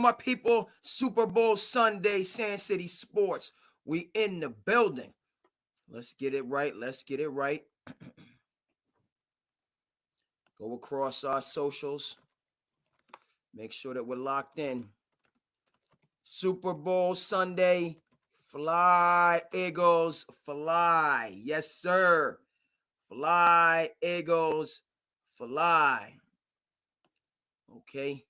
My people, Super Bowl Sunday, Sand City Sports. We in the building. Let's get it right. Let's get it right. Go across our socials. Make sure that we're locked in. Super Bowl Sunday. Fly, Eagles, fly. Yes, sir. Fly, Eagles, fly. Okay.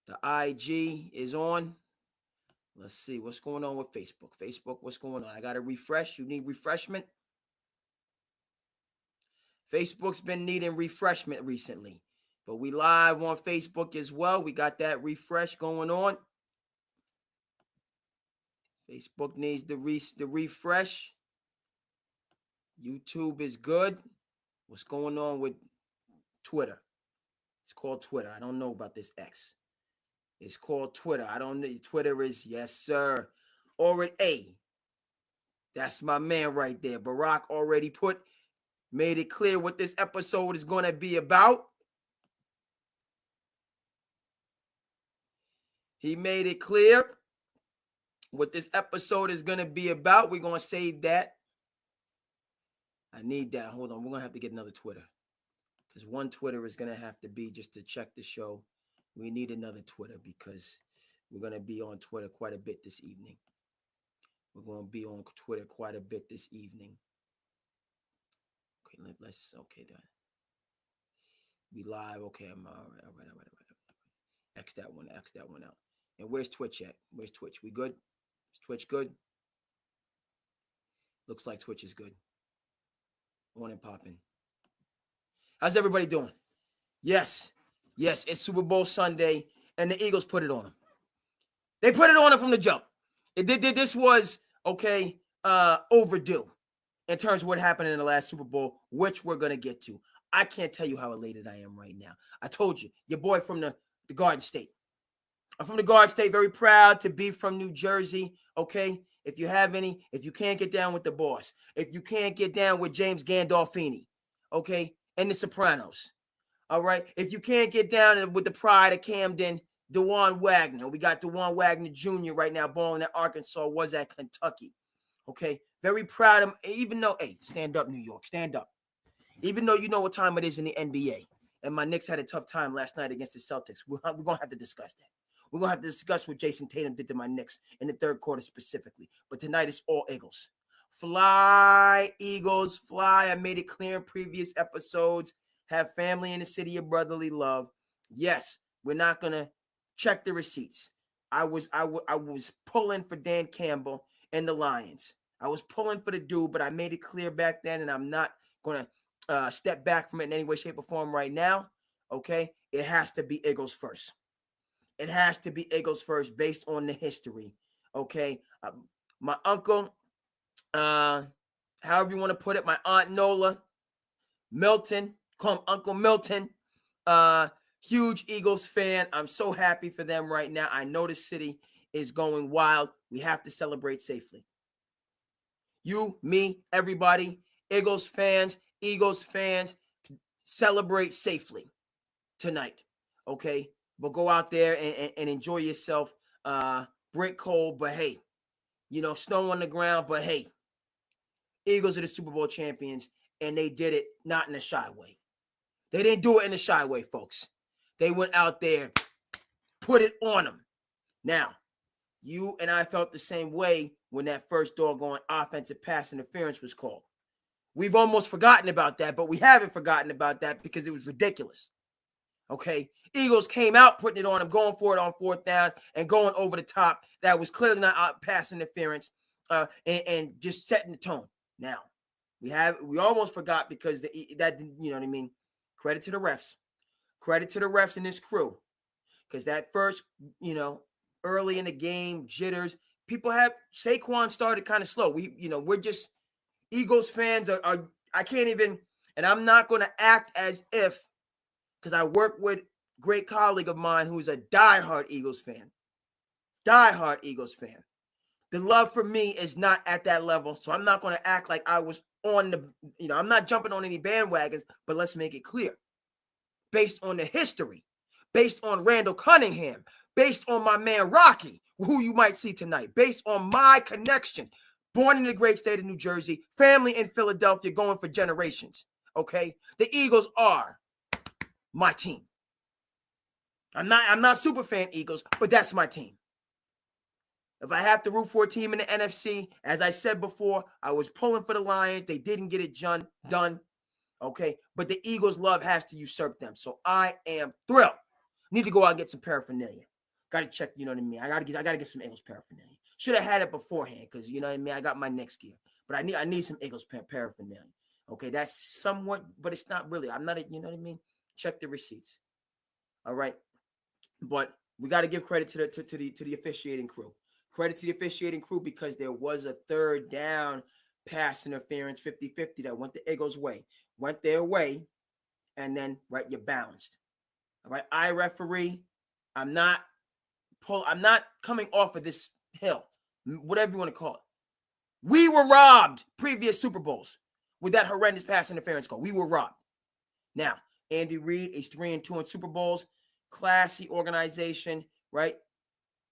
The IG is on. Let's see what's going on with Facebook. Facebook, what's going on? I got to refresh. You need refreshment? Facebook's been needing refreshment recently, but we live on Facebook as well. We got that refresh going on. Facebook needs the refresh. YouTube is good. What's going on with Twitter? It's called Twitter. I don't know about this X. It's called Twitter. I don't know. Twitter is, yes, sir. Already, that's my man right there. Barack already made it clear what this episode is going to be about. He made it clear what this episode is going to be about. We're going to save that. I need that. Hold on. We're going to have to get another Twitter. Because one Twitter is going to have to be just to check the show. We need another Twitter because we're going to be on Twitter quite a bit this evening. We're going to be on Twitter quite a bit this evening. Okay, let's, okay, done. We live. Okay, I'm all right. X that one out. And where's Twitch at? Where's Twitch? We good? Is Twitch good? Looks like Twitch is good. On and popping. How's everybody doing? Yes, it's Super Bowl Sunday, and the Eagles put it on them. They put it on them from the jump. This was, okay, overdue in terms of what happened in the last Super Bowl, which we're going to get to. I can't tell you how elated I am right now. I told you, your boy from the Garden State. I'm from the Garden State, very proud to be from New Jersey, okay? If you can't get down with the boss, if you can't get down with James Gandolfini, okay, and the Sopranos, all right? If you can't get down with the pride of Camden, DeJuan Wagner. We got DeJuan Wagner Jr. right now balling at Arkansas, was at Kentucky, okay? Very proud of him, even though, hey, stand up, New York, stand up. Even though you know what time it is in the NBA, and my Knicks had a tough time last night against the Celtics, we're going to have to discuss that. We're going to have to discuss what Jason Tatum did to my Knicks in the third quarter specifically. But tonight it's all Eagles. Fly, Eagles, fly. I made it clear in previous episodes. Have family in the city of brotherly love. Yes, we're not going to check the receipts. I was pulling for Dan Campbell and the Lions. I was pulling for the dude, but I made it clear back then, and I'm not going to step back from it in any way, shape, or form right now. Okay? It has to be Eagles first. It has to be Eagles first based on the history, okay? My uncle, however you want to put it, my Aunt Nola, Milton, call him Uncle Milton, huge Eagles fan. I'm so happy for them right now. I know the city is going wild. We have to celebrate safely. You, me, everybody, Eagles fans, celebrate safely tonight, okay? But go out there and enjoy yourself. Brick cold, but hey, snow on the ground, but hey, Eagles are the Super Bowl champions, and they did it not in a shy way. They didn't do it in a shy way, folks. They went out there, put it on them. Now, you and I felt the same way when that first doggone offensive pass interference was called. We've almost forgotten about that, but we haven't forgotten about that because it was ridiculous. Okay, Eagles came out, putting it on him, going for it on fourth down and going over the top. That was clearly not pass interference and just setting the tone. Now, we almost forgot because that, you know what I mean? Credit to the refs. Credit to the refs and this crew. Because that first, early in the game, jitters, Saquon started kind of slow. We're just Eagles fans are I can't even, and I'm not going to act as if, because I work with a great colleague of mine who's a diehard Eagles fan. The love for me is not at that level, so I'm not going to act like I was on I'm not jumping on any bandwagons, but let's make it clear. Based on the history, based on Randall Cunningham, based on my man Rocky, who you might see tonight, based on my connection. Born in the great state of New Jersey, family in Philadelphia, going for generations. Okay, the Eagles are my team. I'm not super fan Eagles, but that's my team. If I have to root for a team in the NFC, as I said before, I was pulling for the Lions. They didn't get it done. Okay, but the Eagles' love has to usurp them. So I am thrilled. Need to go out and get some paraphernalia. Got to check, you know what I mean? I gotta get some Eagles paraphernalia. Should have had it beforehand, because you know what I mean. I got my next gear, but I need some Eagles paraphernalia. Okay, that's somewhat, but it's not really. I'm not, you know what I mean. Check the receipts. All right, but we got to give credit to the officiating crew. Credit to the officiating crew, because there was a third down pass interference 50-50 that went the Eagles' way, went their way, and then right, you're balanced. All right, I referee. I'm not coming off of this hill, whatever you want to call it. We were robbed previous Super Bowls with that horrendous pass interference call. We were robbed. Now, Andy Reid is 3-2 in Super Bowls. Classy organization, right?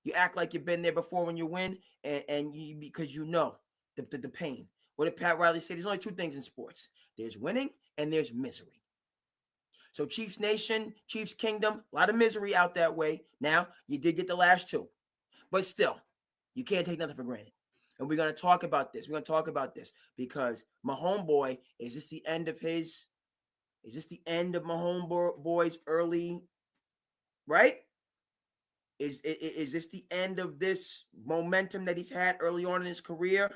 You act like you've been there before when you win, and you, because you know the pain. What did Pat Riley say? There's only two things in sports. There's winning and there's misery. So Chiefs Nation, Chiefs Kingdom, a lot of misery out that way. Now, you did get the last two. But still, you can't take nothing for granted. And we're going to talk about this. We're going to talk about this because my homeboy, is this the end of my homeboy's early, right? Is this the end of this momentum that he's had early on in his career?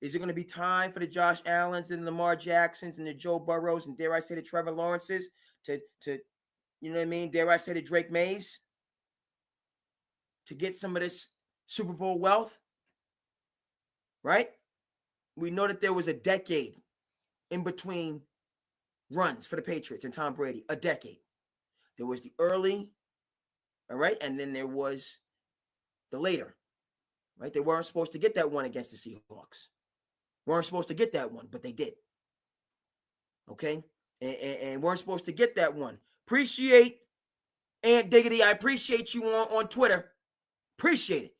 Is it going to be time for the Josh Allens and Lamar Jacksons and the Joe Burrows and, dare I say, the Trevor Lawrences to you know what I mean? Dare I say, the Drake Mays to get some of this Super Bowl wealth? Right? We know that there was a decade in between runs for the Patriots and Tom Brady. A decade. There was the early, all right, and then there was the later, right? They weren't supposed to get that one against the Seahawks. Weren't supposed to get that one, but they did. Okay? And weren't supposed to get that one. Appreciate Aunt Diggity. I appreciate you on Twitter. Appreciate it.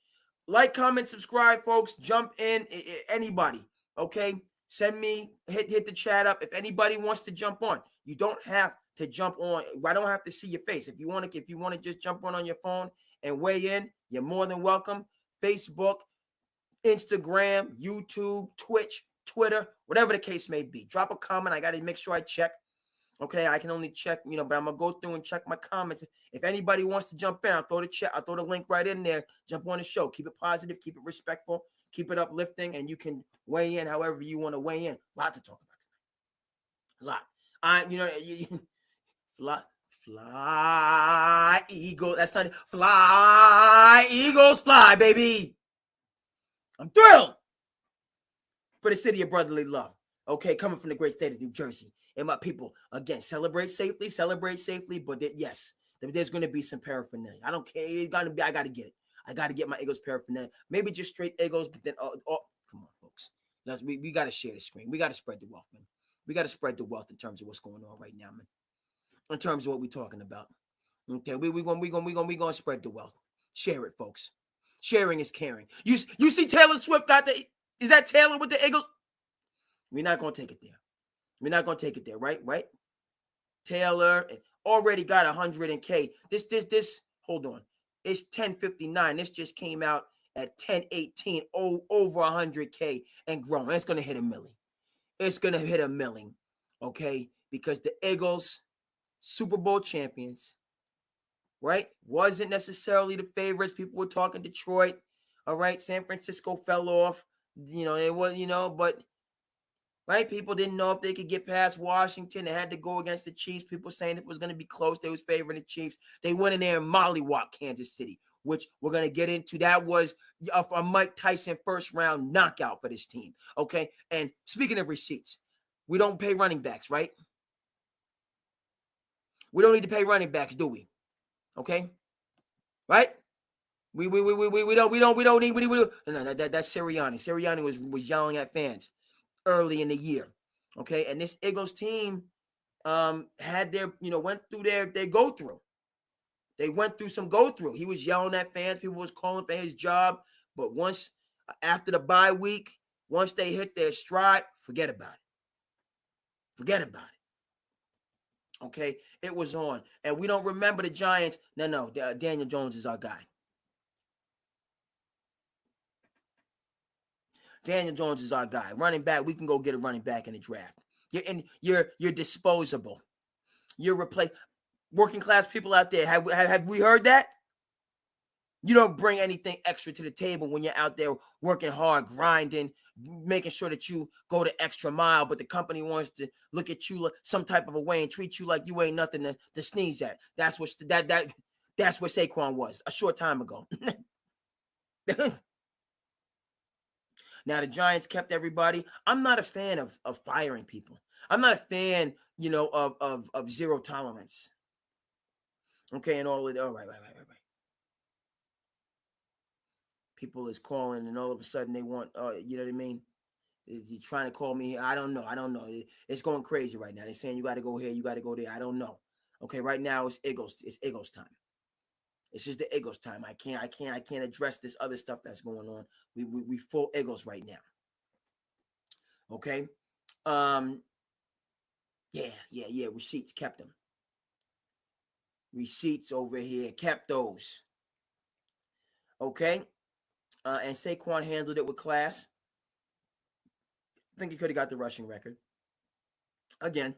Like, comment, subscribe, folks. Jump in. Anybody. Okay? Send me, hit the chat up. If anybody wants to jump on, you don't have to jump on. I don't have to see your face. If you want to just jump on your phone and weigh in, you're more than welcome. Facebook, Instagram, YouTube, Twitch, Twitter, whatever the case may be. Drop a comment. I got to make sure I check. Okay, I can only check, but I'm gonna go through and check my comments. If anybody wants to jump in, I'll throw the link right in there. Jump on the show. Keep it positive, keep it respectful, keep it uplifting, and you can weigh in however you want to weigh in. A lot to talk about tonight. A lot. Fly Eagles. That's not it. Fly Eagles, fly, baby. I'm thrilled for the city of brotherly love. Okay, coming from the great state of New Jersey. And my people, again, celebrate safely, but yes, there's going to be some paraphernalia. I don't care. I got to get it. I got to get my Eagles paraphernalia. Maybe just straight Eagles, but then, come on, folks. We got to share the screen. We got to spread the wealth, man. We got to spread the wealth in terms of what's going on right now, man. In terms of what we're talking about. Okay, we're gonna spread the wealth. Share it, folks. Sharing is caring. You see Taylor Swift is that Taylor with the Eagles? We're not going to take it there. We're not going to take it there, right? Right? Taylor already got 100K. This, hold on. It's 10:59. This just came out at 10:18, over 100K and growing. It's going to hit a million. It's going to hit a million, okay? Because the Eagles, Super Bowl champions, right? Wasn't necessarily the favorites. People were talking Detroit, all right? San Francisco fell off. It was, but right? People didn't know if they could get past Washington. They had to go against the Chiefs. People saying if it was going to be close, they was favoring the Chiefs. They went in there and mollywhopped Kansas City, which we're going to get into. That was a Mike Tyson first-round knockout for this team, okay? And speaking of receipts, we don't pay running backs, right? We don't need to pay running backs, do we? Okay? Right? We don't need. No, that's Sirianni. Sirianni was yelling at fans early in the year. Okay, and this Eagles team had their, went through their go through. They went through some go-through. He was yelling at fans. People was calling for his job. But once, after the bye week, once they hit their stride, forget about it. Forget about it. Okay? It was on. And we don't remember the Giants. No. Daniel Jones is our guy. Daniel Jones is our guy. Running back, we can go get a running back in the draft. You're disposable. You're replace working class people out there. Have we heard that? You don't bring anything extra to the table when you're out there working hard, grinding, making sure that you go the extra mile, but the company wants to look at you some type of a way and treat you like you ain't nothing to sneeze at. That's what Saquon was a short time ago. Now, the Giants kept everybody. I'm not a fan of firing people. I'm not a fan, of zero tolerance. Okay, and all of it. All right. People is calling, and all of a sudden they want, you know what I mean? You're trying to call me. I don't know. It's going crazy right now. They're saying you got to go here, you got to go there. I don't know. Okay, right now it's Eagles time. It's just the Eagles time. I can't address this other stuff that's going on. We full Eagles right now. Okay. Yeah. Receipts, kept them. Receipts over here, kept those. Okay. And Saquon handled it with class. I think he could have got the rushing record. Again,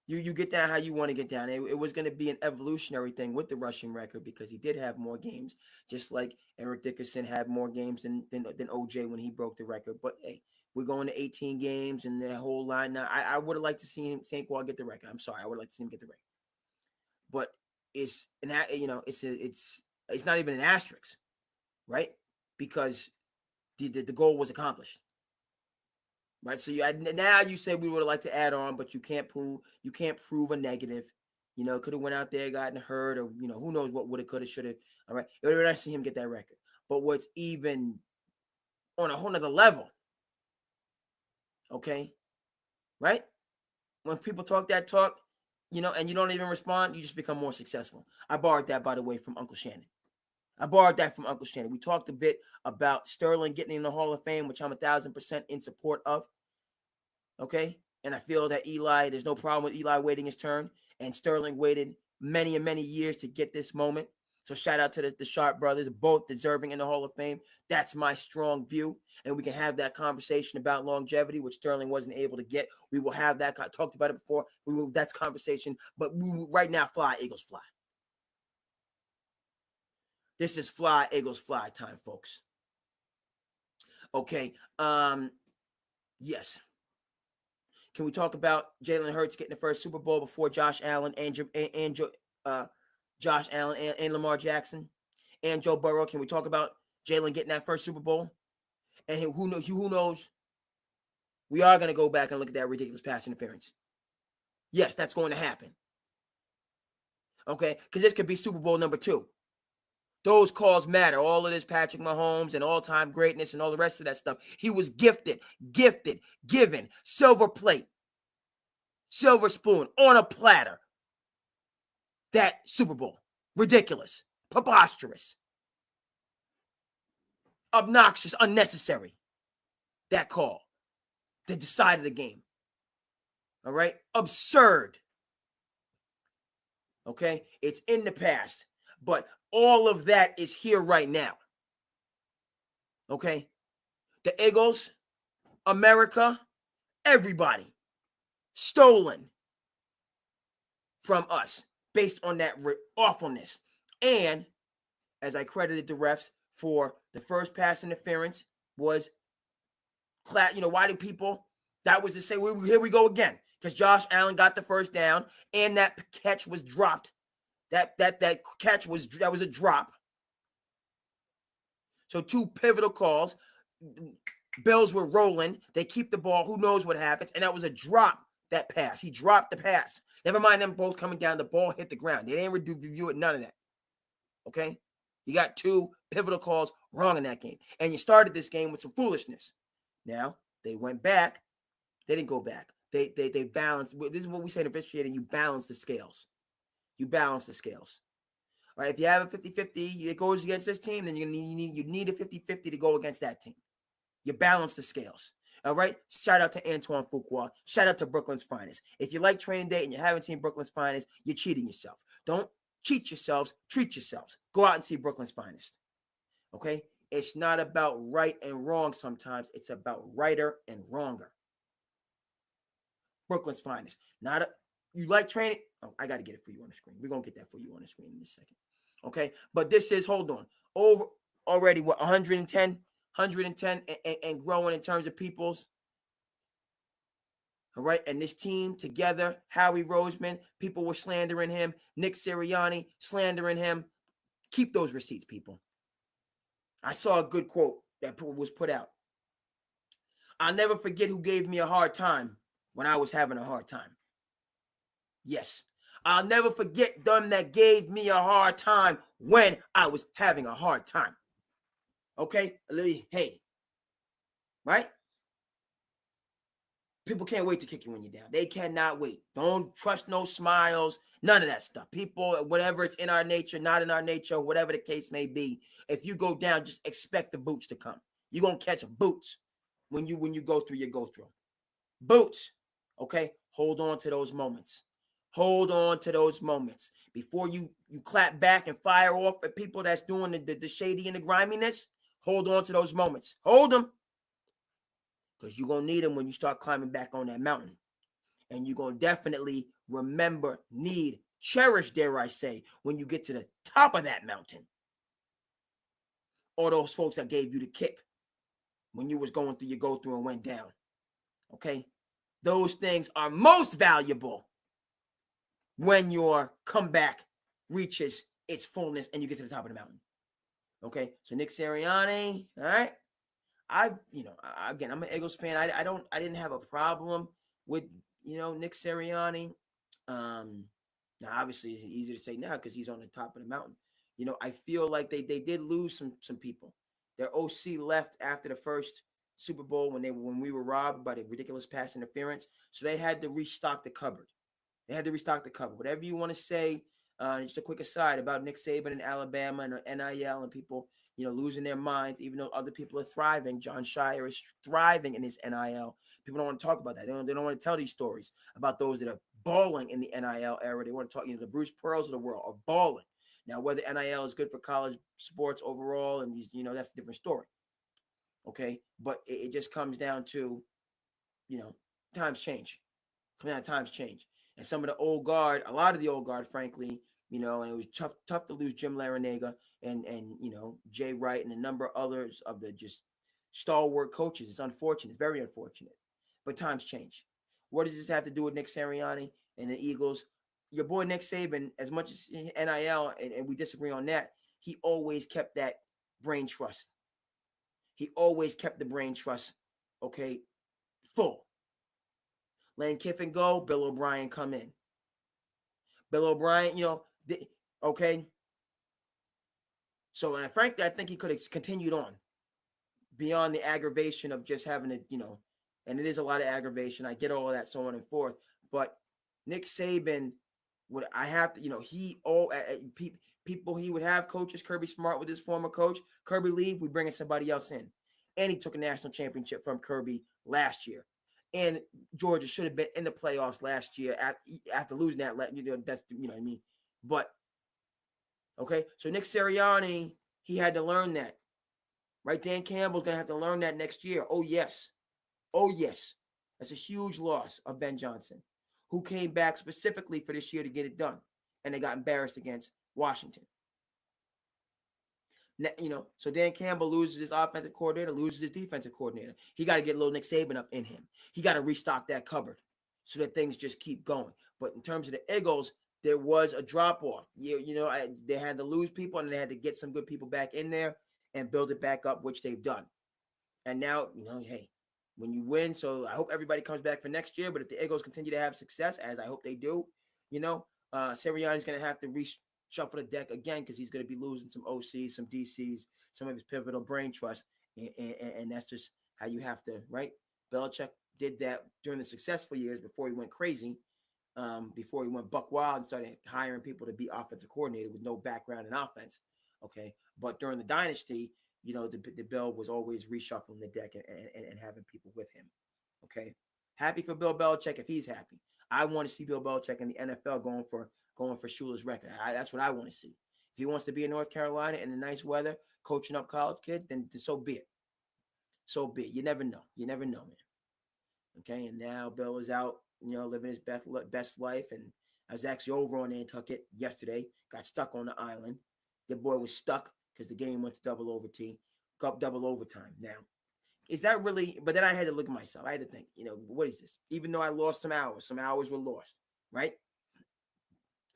you get down how you want to get down. It was going to be an evolutionary thing with the rushing record because he did have more games, just like Eric Dickerson had more games than OJ when he broke the record. But hey, we're going to 18 games and the whole line. Now, I would have liked to see Saquon get the record. I'm sorry, I would like to see him get the record. But it's not even an asterisk, right? Because the goal was accomplished. Right, so now you say we would like to add on, but you can't prove a negative. Could have went out there, gotten hurt, or who knows what would have, could have, should have. All right, it would have nice to see him get that record. But what's even on a whole nother level, okay, right? When people talk that talk, and you don't even respond, you just become more successful. I borrowed that, by the way, from Uncle Shannon. We talked a bit about Sterling getting in the Hall of Fame, which I'm 1,000% in support of. Okay. And I feel that there's no problem with Eli waiting his turn. And Sterling waited many and many years to get this moment. So shout out to the Sharp brothers, both deserving in the Hall of Fame. That's my strong view. And we can have that conversation about longevity, which Sterling wasn't able to get. We will have that. I talked about it before. That's conversation. But right now, fly, Eagles, fly. This is fly, Eagles, fly time, folks. Okay. Yes. Can we talk about Jalen Hurts getting the first Super Bowl before Josh Allen and Lamar Jackson and Joe Burrow? Can we talk about Jalen getting that first Super Bowl? And who knows? We are going to go back and look at that ridiculous pass interference. Yes, that's going to happen. Okay, because this could be Super Bowl number 2. Those calls matter. All of this Patrick Mahomes and all-time greatness and all the rest of that stuff. He was gifted, given, silver plate, silver spoon on a platter. That Super Bowl. Ridiculous. Preposterous. Obnoxious. Unnecessary. That call. That decided the game. All right? Absurd. Okay? It's in the past. But all of that is here right now. Okay? The Eagles, America, everybody stolen from us based on that awfulness. And as I credited the refs for the first pass interference was, why do people, that was to say, here we go again. Because Josh Allen got the first down and that catch was dropped. That was a drop. So 2 pivotal calls. Bills were rolling. They keep the ball. Who knows what happens? And that was a drop, that pass. He dropped the pass. Never mind them both coming down. The ball hit the ground. They didn't review it, none of that. Okay? You got 2 pivotal calls wrong in that game. And you started this game with some foolishness. Now, they went back. They didn't go back. They balanced. This is what we say in officiating. You balance the scales. right? If you have a 50-50, it goes against this team, then you need a 50-50 to go against that team. You balance the scales. All right. Shout out to Antoine Fuqua. Shout out to Brooklyn's Finest. If you like Training Day and you haven't seen Brooklyn's Finest, you're cheating yourself. Don't cheat yourselves. Treat yourselves. Go out and see Brooklyn's Finest. Okay. It's not about right and wrong sometimes. It's about righter and wronger. Brooklyn's Finest. You like training? Oh, I got to get it for you on the screen. We're going to get that for you on the screen in a second. Okay. But this is, hold on, over already, what, 110 and growing in terms of peoples. All right. And this team together, Howie Roseman, people were slandering him. Nick Sirianni slandering him. Keep those receipts, people. I saw a good quote that was put out. I'll never forget who gave me a hard time when I was having a hard time. Yes. I'll never forget them that gave me a hard time when I was having a hard time. Okay? Hey. Right? People can't wait to kick you when you're down. They cannot wait. Don't trust no smiles. None of that stuff. People, whatever it's in our nature, not in our nature, whatever the case may be, if you go down, just expect the boots to come. You're going to catch boots when you go through your go-through. Boots. Okay? Hold on to those moments. Hold on to those moments. Before you clap back and fire off at people that's doing the shady and the griminess, hold on to those moments. Hold them. Because you're going to need them when you start climbing back on that mountain. And you're going to definitely remember, cherish, dare I say, when you get to the top of that mountain. All those folks that gave you the kick when you was going through your go-through and went down. Okay? Those things are most valuable when your comeback reaches its fullness and you get to the top of the mountain. Okay? So Nick Sirianni, all right? Again, I'm an Eagles fan. I didn't have a problem with, Nick Sirianni. Now obviously it's easy to say now because he's on the top of the mountain. I feel like they did lose some people. Their OC left after the first Super Bowl when we were robbed by the ridiculous pass interference. So they had to restock the cupboard. Whatever you want to say. Just a quick aside about Nick Saban in Alabama and NIL and people, losing their minds, even though other people are thriving. John Shire is thriving in his NIL. People don't want to talk about that. They don't want to tell these stories about those that are balling in the NIL era. They want to talk, the Bruce Pearls of the world are balling. Now, whether NIL is good for college sports overall, and that's a different story. Okay, but it just comes down to, times change. Times change. And some of the old guard, a lot of the old guard, frankly, and it was tough to lose Jim Larinaga and Jay Wright and a number of others of the just stalwart coaches. It's unfortunate. It's very unfortunate. But times change. What does this have to do with Nick Sirianni and the Eagles? Your boy Nick Saban, as much as NIL, and we disagree on that, he always kept that brain trust. He always kept the brain trust, okay, full. Lane Kiffin go, Bill O'Brien come in. Bill O'Brien, okay. So, and frankly, I think he could have continued on beyond the aggravation of just having to, and it is a lot of aggravation. I get all of that, so on and forth. But Nick Saban, he would have coaches. Kirby Smart with his former coach. Kirby leave, we bringing somebody else in. And he took a national championship from Kirby last year. And Georgia should have been in the playoffs last year after losing that. That's what I mean. But okay, so Nick Sirianni, he had to learn that, right? Dan Campbell's gonna have to learn that next year. Oh yes, that's a huge loss of Ben Johnson, who came back specifically for this year to get it done, and they got embarrassed against Washington. So Dan Campbell loses his offensive coordinator, loses his defensive coordinator. He got to get a little Nick Saban up in him. He got to restock that cupboard so that things just keep going. But in terms of the Eagles, there was a drop-off. They had to lose people, and they had to get some good people back in there and build it back up, which they've done. And now, hey, when you win, so I hope everybody comes back for next year. But if the Eagles continue to have success, as I hope they do, Sirianni's going to have to reshuffle the deck again because he's going to be losing some OCs, some DCs, some of his pivotal brain trust. And that's just how you have to, right? Belichick did that during the successful years before he went crazy. before he went buck wild and started hiring people to be offensive coordinator with no background in offense. Okay, but during the dynasty, the Bill was always reshuffling the deck and having people with him. Okay, happy for Bill Belichick if he's happy. I want to see Bill Belichick in the NFL going for Schuler's record. That's what I want to see. If he wants to be in North Carolina in the nice weather, coaching up college kids, then so be it. So be it. You never know. You never know, man. Okay, and now Bill is out, living his best life. And I was actually over on Nantucket yesterday. Got stuck on the island. The boy was stuck because the game went to double overtime. Now, is that really? But then I had to look at myself. I had to think, what is this? Even though I lost some hours were lost, right?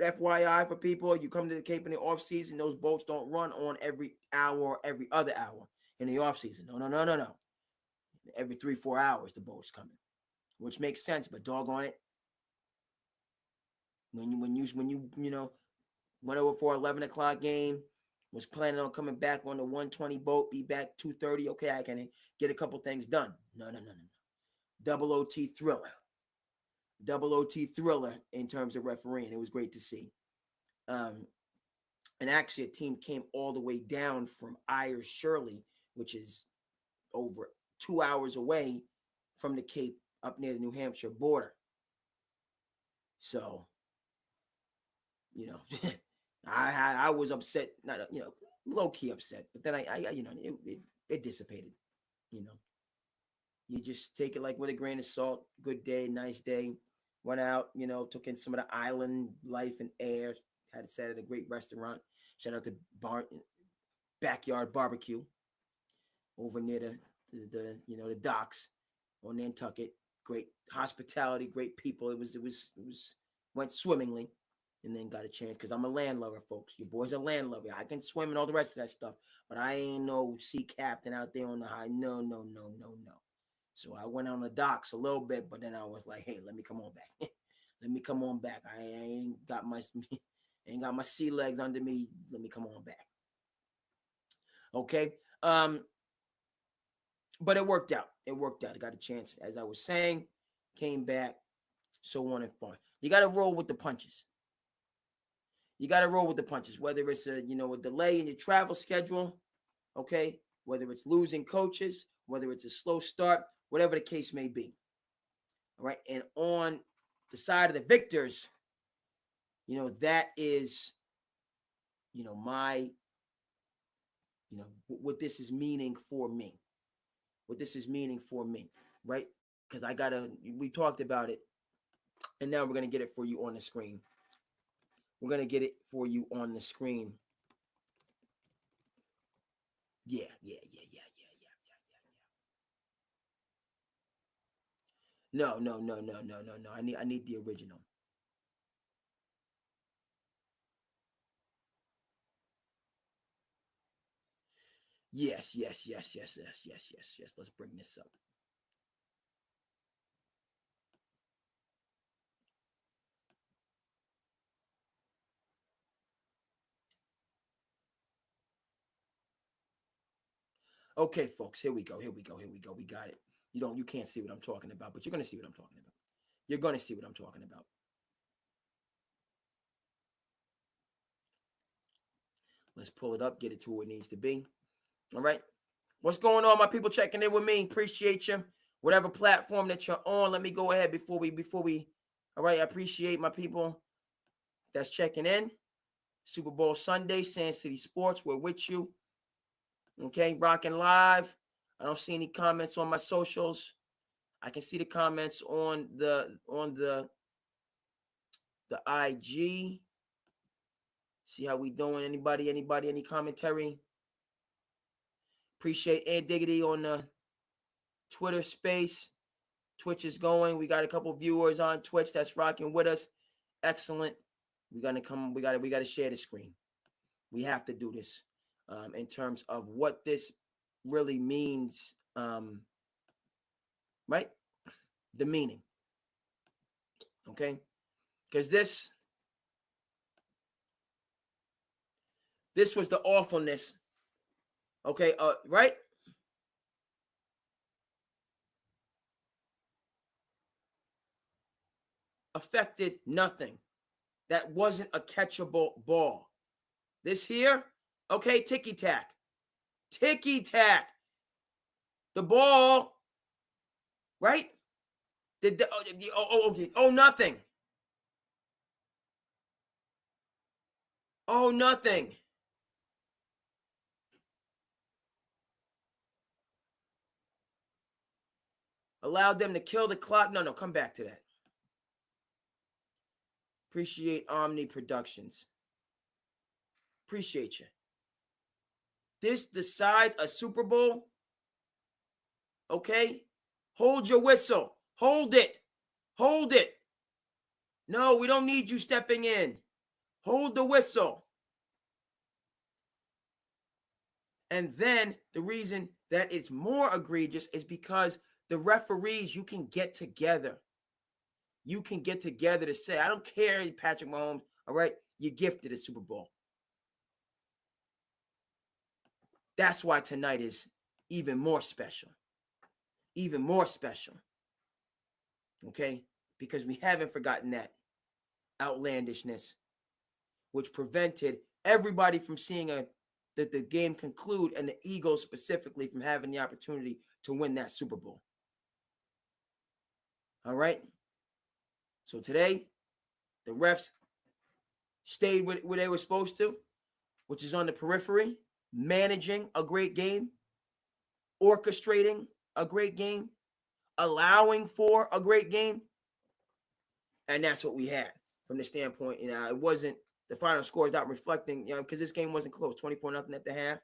FYI for people, you come to the Cape in the off season, those boats don't run on every hour or every other hour in the off season. No. Every 3-4 hours the boat's coming, which makes sense. But doggone it, when you went over for 11 o'clock game, was planning on coming back on the 120 boat, be back 2:30. Okay, I can get a couple things done. No. Double OT thriller in terms of refereeing. It was great to see. And actually, a team came all the way down from Ayers Shirley, which is over 2 hours away from the Cape up near the New Hampshire border. So, I was upset, not low key upset, but then it dissipated. You just take it like with a grain of salt. Good day, nice day. Went out, took in some of the island life and air. Had sat at a great restaurant. Shout out to Backyard Barbecue over near the docks on Nantucket. Great hospitality, great people. It was went swimmingly, and then got a chance because I'm a land lover, folks. Your boy's a land lover. I can swim and all the rest of that stuff, but I ain't no sea captain out there on the high. No. So I went on the docks a little bit, but then I was like, hey, let me come on back. Let me come on back. I ain't got my sea legs under me. Let me come on back. Okay. But it worked out. I got a chance, as I was saying, came back, so on and fun. You got to roll with the punches. Whether it's a delay in your travel schedule, okay, whether it's losing coaches, whether it's a slow start, whatever the case may be. All right. And on the side of the victors, that is, my, what this is meaning for me. Right? Because we talked about it, and now we're going to get it for you on the screen. Yeah. No. I need the original. Yes. Let's bring this up. Okay, folks, here we go. We got it. You can't see what I'm talking about, but you're going to see what I'm talking about. Let's pull it up, get it to where it needs to be. All right. What's going on, my people checking in with me? Appreciate you. Whatever platform that you're on, let me go ahead before we. All right, I appreciate my people that's checking in. Super Bowl Sunday, Sand City Sports, we're with you. Okay, rocking live. I don't see any comments on my socials. I can see the comments on the IG. See how we doing? Anybody, any commentary? Appreciate Ed Diggity on the Twitter space. Twitch is going. We got a couple viewers on Twitch that's rocking with us. Excellent. We got to share the screen. We have to do this in terms of what this really means, right? The meaning. Okay? Because this was the awfulness. Okay, right? affected nothing. That wasn't a catchable ball. This here, okay, ticky-tack. Ticky-tack. The ball, right? Okay. Oh, nothing. Oh, nothing. Allowed them to kill the clock. No, come back to that. Appreciate Omni Productions. Appreciate you. This decides a Super Bowl. Okay? Hold your whistle. Hold it. Hold it. No, we don't need you stepping in. Hold the whistle. And then the reason that it's more egregious is because the referees, you can get together. You can get together to say, I don't care, Patrick Mahomes, all right? You gifted a Super Bowl. That's why tonight is even more special. Even more special. Okay? Because we haven't forgotten that outlandishness, which prevented everybody from seeing the game conclude, and the Eagles specifically from having the opportunity to win that Super Bowl. All right? So today, the refs stayed where they were supposed to, which is on the periphery, managing a great game, orchestrating a great game, allowing for a great game. And that's what we had from the standpoint. It wasn't, the final score is not reflecting, because this game wasn't close, 24-0 at the half.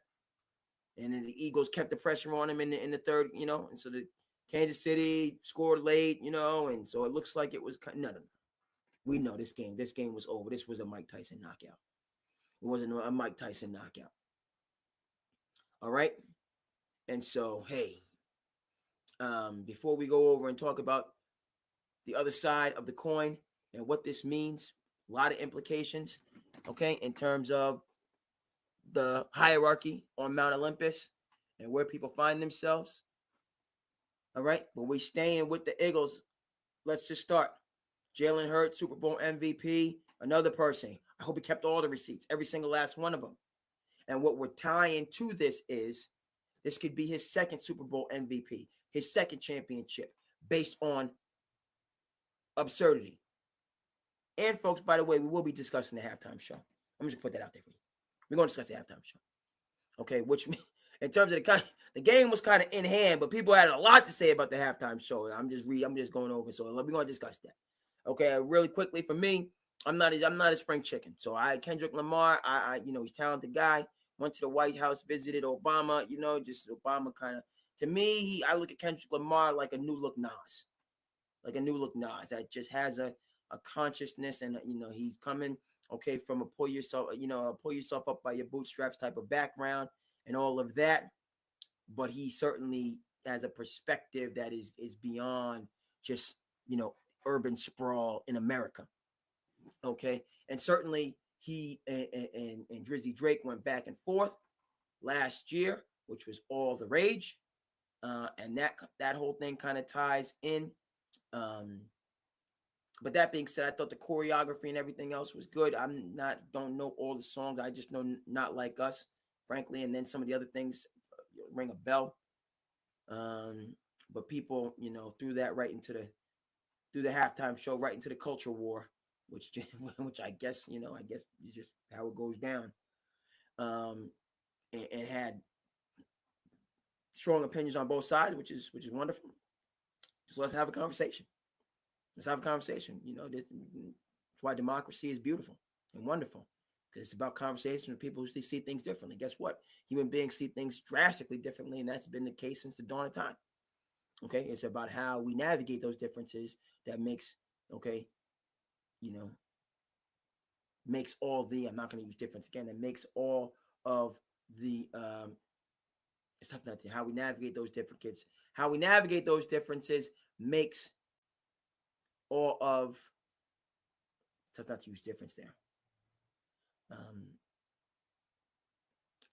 And then the Eagles kept the pressure on them in the third, and so the Kansas City scored late, and so it looks like it was no. We know this game was over. This was a Mike Tyson knockout. It wasn't a Mike Tyson knockout. All right. And so, hey, before we go over and talk about the other side of the coin and what this means, a lot of implications, okay, in terms of the hierarchy on Mount Olympus and where people find themselves. All right. But we're staying with the Eagles. Let's just start. Jalen Hurts, Super Bowl MVP, another person. I hope he kept all the receipts, every single last one of them. And what we're tying to this is this could be his second Super Bowl MVP, his second championship, based on absurdity. And folks, by the way, we will be discussing the halftime show. I'm just going to put that out there for you. We're going to discuss the halftime show. Okay, which in terms of the game was kind of in hand, but people had a lot to say about the halftime show. I'm just going over. So we're going to discuss that. Okay, really quickly for me, I'm not a spring chicken. So Kendrick Lamar, he's a talented guy. Went to the White House, visited Obama. Just Obama kind of. To me, I look at Kendrick Lamar like a new look Nas, that just has a consciousness, and he's coming from a pull yourself up by your bootstraps type of background and all of that. But he certainly has a perspective that is beyond just urban sprawl in America. Okay. And certainly he and Drizzy Drake went back and forth last year, which was all the rage. And that whole thing kind of ties in. But that being said, I thought the choreography and everything else was good. Don't know all the songs. I just know Not Like Us, frankly. And then some of the other things ring a bell. But people, threw that right into through the halftime show, right into the culture war, which I guess is just how it goes down. And had strong opinions on both sides, which is wonderful. So let's have a conversation. That's why democracy is beautiful and wonderful, because it's about conversation with people who see things differently. Guess what? Human beings see things drastically differently, and that's been the case since the dawn of time. Okay, it's about how we navigate those differences that makes all the, I'm not going to use difference again, that makes all of the stuff, nothing. How we navigate those differences. How we navigate those differences makes all of stuff, not to use difference there.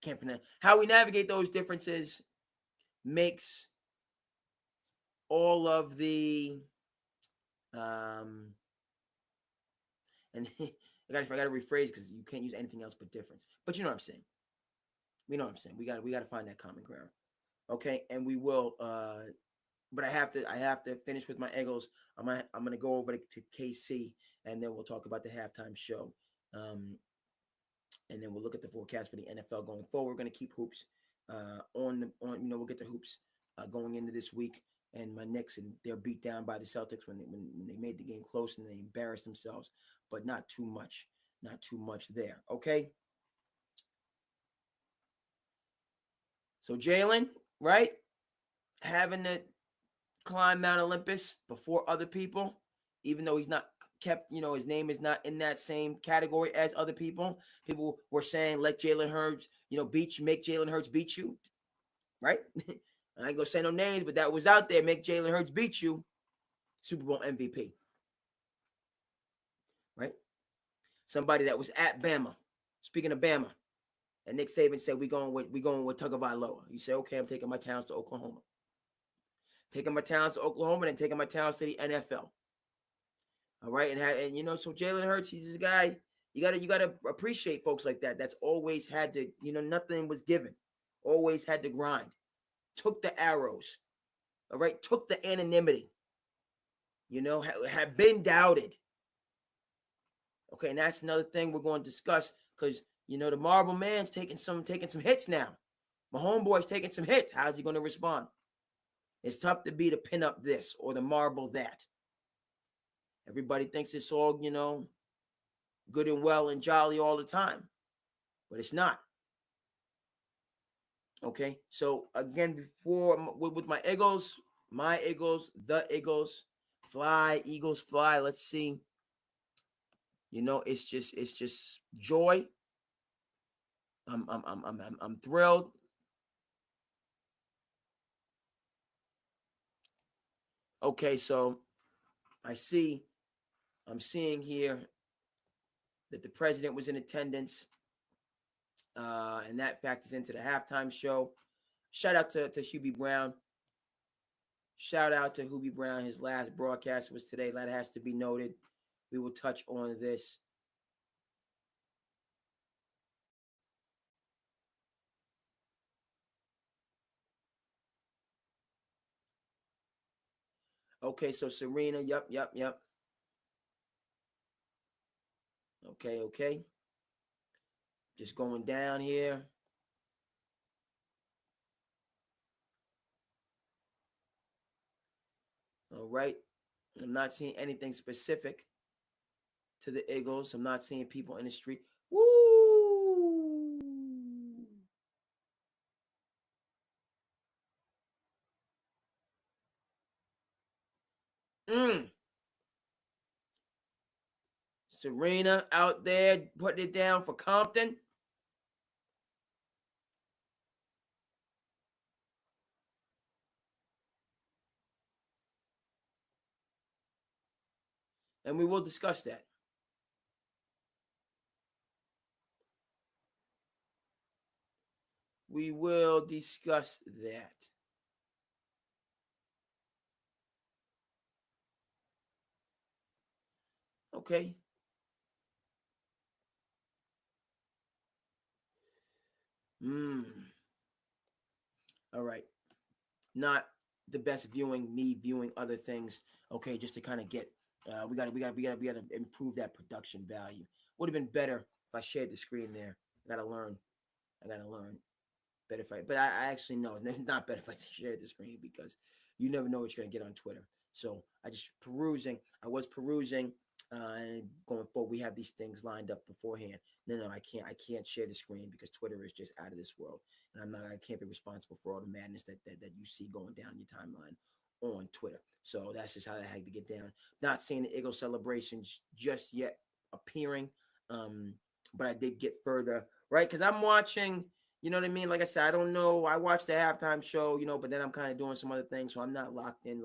Can't pronounce. How we navigate those differences makes all of the And I got to rephrase because you can't use anything else but difference. But you know what I'm saying. We know what I'm saying. We got to find that common ground. Okay, and we will. But I have to finish with my Eagles. I'm gonna go over to KC, and then we'll talk about the halftime show. And then we'll look at the forecast for the NFL going forward. We're gonna keep hoops on. We'll get to hoops going into this week. And my Knicks, and they're beat down by the Celtics when they made the game close and they embarrassed themselves, but not too much there. Okay. So Jalen, right, having to climb Mount Olympus before other people, even though he's not kept, his name is not in that same category as other people. People were saying, let Jalen Hurts, beat you, make Jalen Hurts beat you, right? I ain't gonna say no names, but that was out there. Make Jalen Hurts beat you. Super Bowl MVP, right? Somebody that was at Bama. Speaking of Bama, and Nick Saban said we going with Tagovailoa. You say, okay, I'm taking my talents to Oklahoma. Taking my talents to Oklahoma, and taking my talents to the NFL. All right, and so Jalen Hurts, he's a guy. You gotta appreciate folks like that. That's always had to, nothing was given. Always had to grind. Took the arrows. All right, took the anonymity. Have been doubted. Okay, and that's another thing we're going to discuss because the Marble Man's taking some hits now. My homeboy's taking some hits. How's he going to respond? It's tough to be the pin up this or the marble that. Everybody thinks it's all good and well and jolly all the time, but it's not. Okay, so again, before with my Eagles, the Eagles, fly, Eagles fly. Let's see. It's just joy. I'm thrilled. Okay, so I'm seeing here that the president was in attendance, and that factors into the halftime show. Shout out to Hubie Brown. Shout out to Hubie Brown. His last broadcast was today. That has to be noted. We will touch on this. Okay, so Serena, yep. Okay. Just going down here. All right. I'm not seeing anything specific to the Eagles. I'm not seeing people in the street. Woo! Serena out there putting it down for Compton. And we will discuss that. We will discuss that. Okay. All right. Not the best viewing, me viewing other things. Okay, just to kind of get we gotta improve that production value. Would have been better if I shared the screen there. I gotta learn. Better if but I actually know it's not better if I share the screen because you never know what you're gonna get on Twitter. So I was perusing and going forward, we have these things lined up beforehand. No, I can't share the screen because Twitter is just out of this world, and I can't be responsible for all the madness that you see going down your timeline on Twitter. So that's just how I had to get down. Not seeing the Eagle celebrations just yet appearing, but I did get further right because I'm watching. You know what I mean? Like I said, I don't know. I watched the halftime show, but then I'm kind of doing some other things, so I'm not locked in.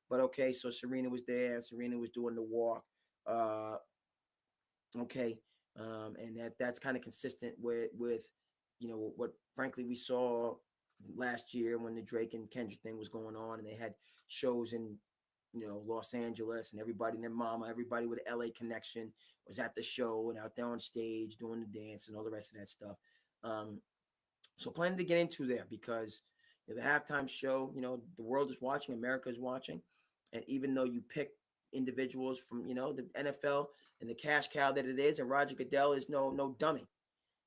But okay, so Serena was there. Serena was doing the walk. Okay, and that's kind of consistent with what frankly we saw last year when the Drake and Kendrick thing was going on, and they had shows in Los Angeles, and everybody and their mama, everybody with an LA connection was at the show and out there on stage doing the dance and all the rest of that stuff. So planning to get into there because the halftime show, the world is watching, America is watching. And even though you pick individuals from, the NFL and the cash cow that it is, and Roger Goodell is no dummy,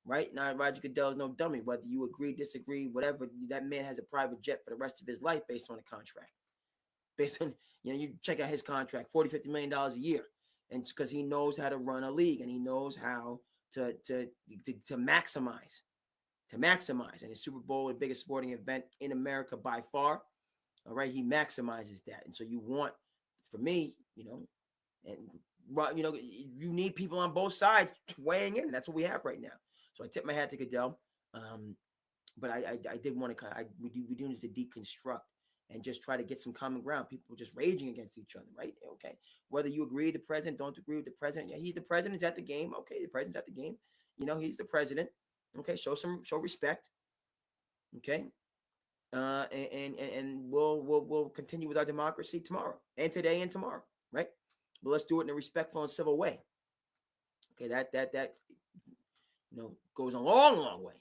right? Now, Roger Goodell is no dummy, whether you agree, disagree, whatever. That man has a private jet for the rest of his life based on a contract. Based on, you check out his contract, $40-50 million a year. And it's because he knows how to run a league and he knows how to maximize. To maximize. And the Super Bowl, the biggest sporting event in America by far. All right, he maximizes that. And so you want, for me, and you need people on both sides weighing in. That's what we have right now. So I tip my hat to Goodell. But I did want to we do need to deconstruct and just try to get some common ground. People just raging against each other, right? Okay. Whether you agree with the president, don't agree with the president. Yeah, he's the president's at the game. Okay, the president's at the game. He's the president. Okay, show respect. Okay. And we'll continue with our democracy tomorrow and today and tomorrow, right? But let's do it in a respectful and civil way. Okay, that goes a long way,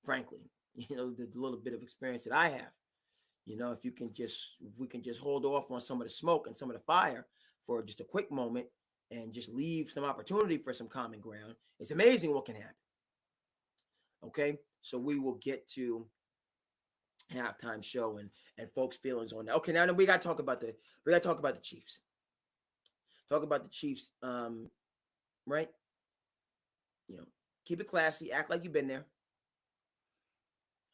frankly. The little bit of experience that I have. If we can just hold off on some of the smoke and some of the fire for just a quick moment and just leave some opportunity for some common ground, it's amazing what can happen. Okay, so we will get to halftime show and folks' feelings on that. Okay, now we gotta talk about the Chiefs. Talk about the Chiefs, right? Keep it classy, act like you've been there.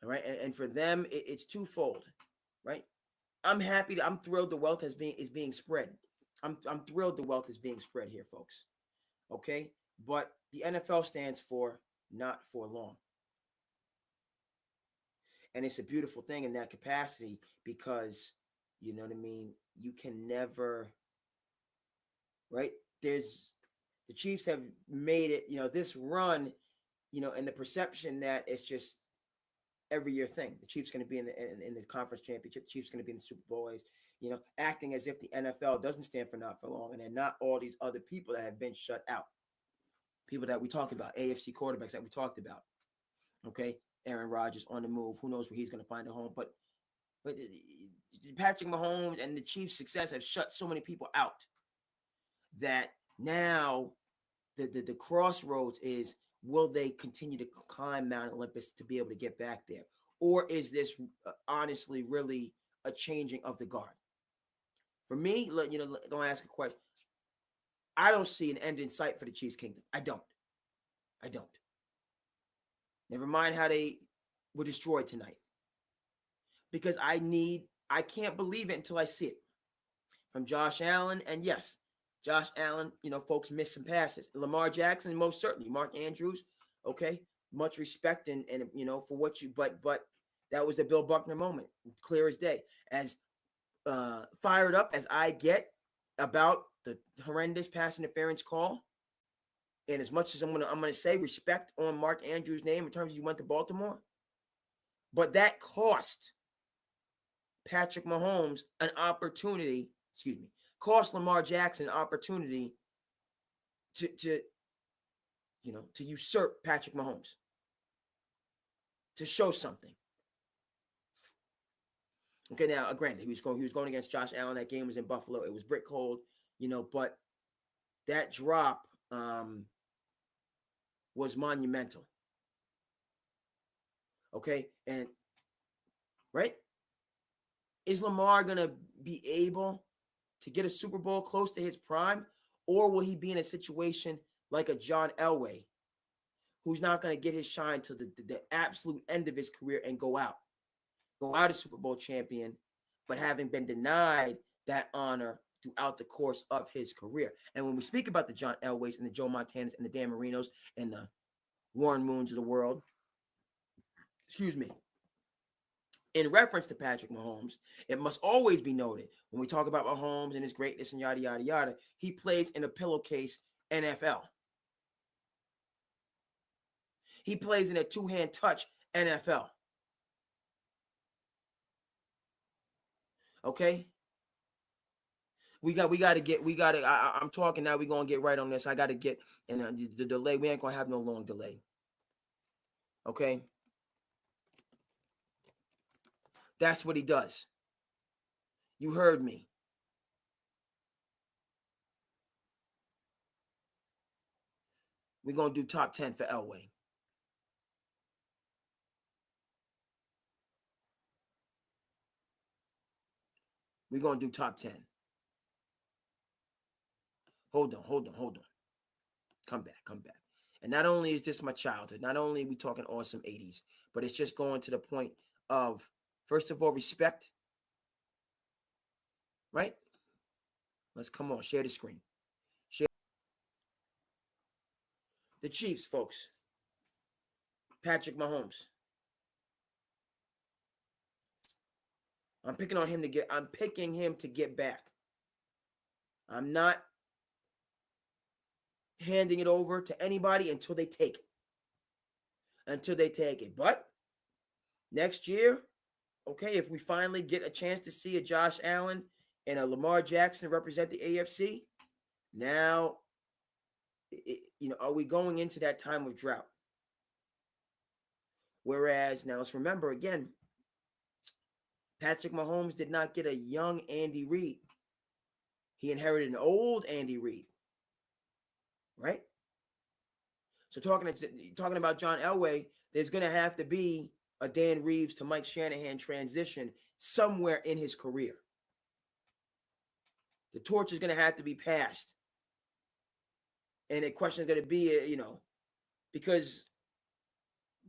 All right, and for them, it's twofold, right? I'm thrilled the wealth is being spread. I'm thrilled the wealth is being spread here, folks. Okay, but the NFL stands for not for long. And it's a beautiful thing in that capacity because, you know what I mean? You can never, right? The Chiefs have made it, this run, and the perception that it's just every year thing. The Chiefs going to be in the conference championship. The Chiefs going to be in the Super Bowl, acting as if the NFL doesn't stand for not for long. And then not all these other people that have been shut out. People that we talked about, AFC quarterbacks that we talked about. Okay. Aaron Rodgers on the move. Who knows where he's going to find a home? But Patrick Mahomes and the Chiefs' success have shut so many people out that now the crossroads is, will they continue to climb Mount Olympus to be able to get back there? Or is this honestly really a changing of the guard? For me, don't ask a question. I don't see an end in sight for the Chiefs kingdom. I don't. Never mind how they were destroyed tonight. Because I can't believe it until I see it. From Josh Allen, and yes, Josh Allen, folks miss some passes. Lamar Jackson, most certainly. Mark Andrews, okay, much respect and for what you, but that was the Bill Buckner moment, clear as day. As fired up as I get about the horrendous pass interference call, and as much as I'm gonna say respect on Mark Andrews' name in terms of you went to Baltimore, but that cost Patrick Mahomes an opportunity, cost Lamar Jackson an opportunity to usurp Patrick Mahomes, to show something. Okay, now granted, he was going against Josh Allen. That game was in Buffalo. It was brick cold, but that drop was monumental. Okay, and right, is Lamar gonna be able to get a Super Bowl close to his prime, or will he be in a situation like a John Elway, who's not going to get his shine to the absolute end of his career and go out a Super Bowl champion, but having been denied that honor throughout the course of his career? And when we speak about the John Elways and the Joe Montanas and the Dan Marinos and the Warren Moons of the world, in reference to Patrick Mahomes, it must always be noted when we talk about Mahomes and his greatness and yada, yada, yada, he plays in a pillowcase NFL. He plays in a two-hand touch NFL. Okay? I'm talking now. We're going to get right on this. I got to get, and the delay, we ain't going to have no long delay. Okay. That's what he does. You heard me. We're going to do top 10 for Elway. We're going to do top 10. Hold on. Come back. And not only is this my childhood, not only are we talking awesome 80s, but it's just going to the point of, first of all, respect. Right? Let's come on, share the screen. Share the Chiefs, folks. Patrick Mahomes. I'm picking him to get back. I'm not handing it over to anybody until they take it. But next year, okay, if we finally get a chance to see a Josh Allen and a Lamar Jackson represent the AFC, now, are we going into that time of drought? Whereas, now let's remember again, Patrick Mahomes did not get a young Andy Reid. He inherited an old Andy Reid, right? So talking about John Elway, there's going to have to be a Dan Reeves to Mike Shanahan transition somewhere in his career. The torch is going to have to be passed. And the question is going to be, because,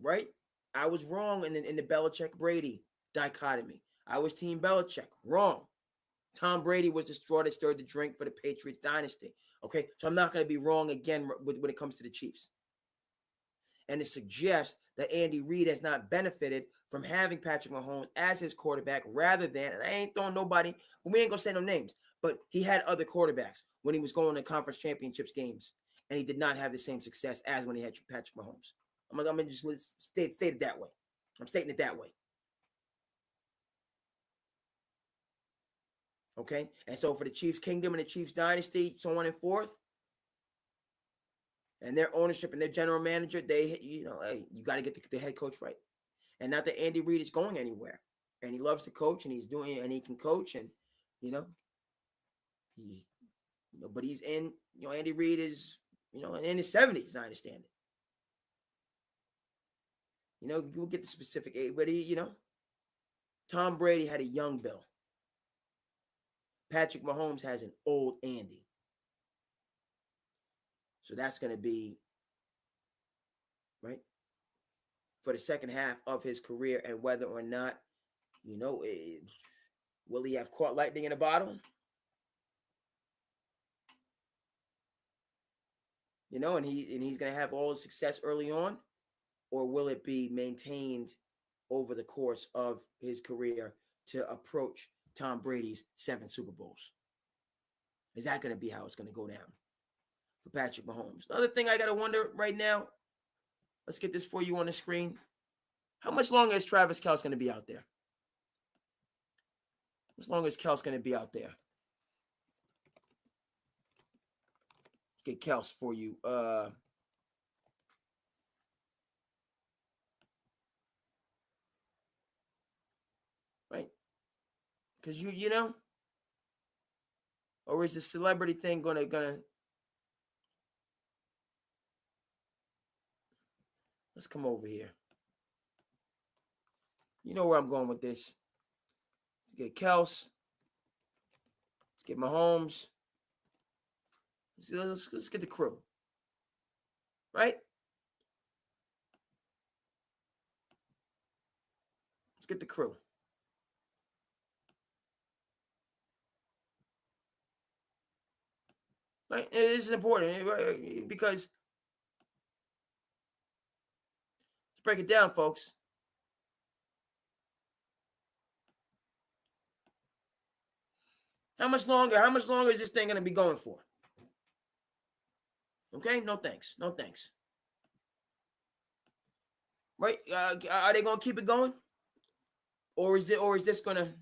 right, I was wrong in the Belichick-Brady dichotomy. I was Team Belichick. Wrong. Tom Brady was the straw that stirred the drink for the Patriots dynasty. Okay, so I'm not going to be wrong again when it comes to the Chiefs. And it suggests that Andy Reid has not benefited from having Patrick Mahomes as his quarterback rather than, and I ain't throwing nobody, we ain't going to say no names, but he had other quarterbacks when he was going to conference championships games, and he did not have the same success as when he had Patrick Mahomes. I'm going to just state it that way. I'm stating it that way. Okay? And so for the Chiefs kingdom and the Chiefs dynasty, so on and forth, and their ownership and their general manager, hey, you got to get the head coach right. And not that Andy Reid is going anywhere. And he loves to coach, and he's doing, and he can coach, and but he's in, Andy Reid is, in his 70s, I understand it. We'll get the specific age, but Tom Brady had a young Bill. Patrick Mahomes has an old Andy. So that's going to be, right, for the second half of his career, and whether or not, will he have caught lightning in a bottle? And he's going to have all the success early on, or will it be maintained over the course of his career to approach Tom Brady's 7 Super Bowls? Is that going to be how it's going to go down for Patrick Mahomes? Another thing I got to wonder right now, let's get this for you on the screen. How much longer is Travis Kelce going to be out there? As long as Kelce going to be out there. Let's get Kelce for you. Right? Because or is the celebrity thing gonna let's come over here. You know where I'm going with this. Let's get Kelce. Let's get Mahomes. Let's get the crew. Right? Let's get the crew. Right? This is important, right? Because let's break it down, folks. How much longer is this thing going to be going for? Okay? No thanks. Right? Are they going to keep it going? Or is this going to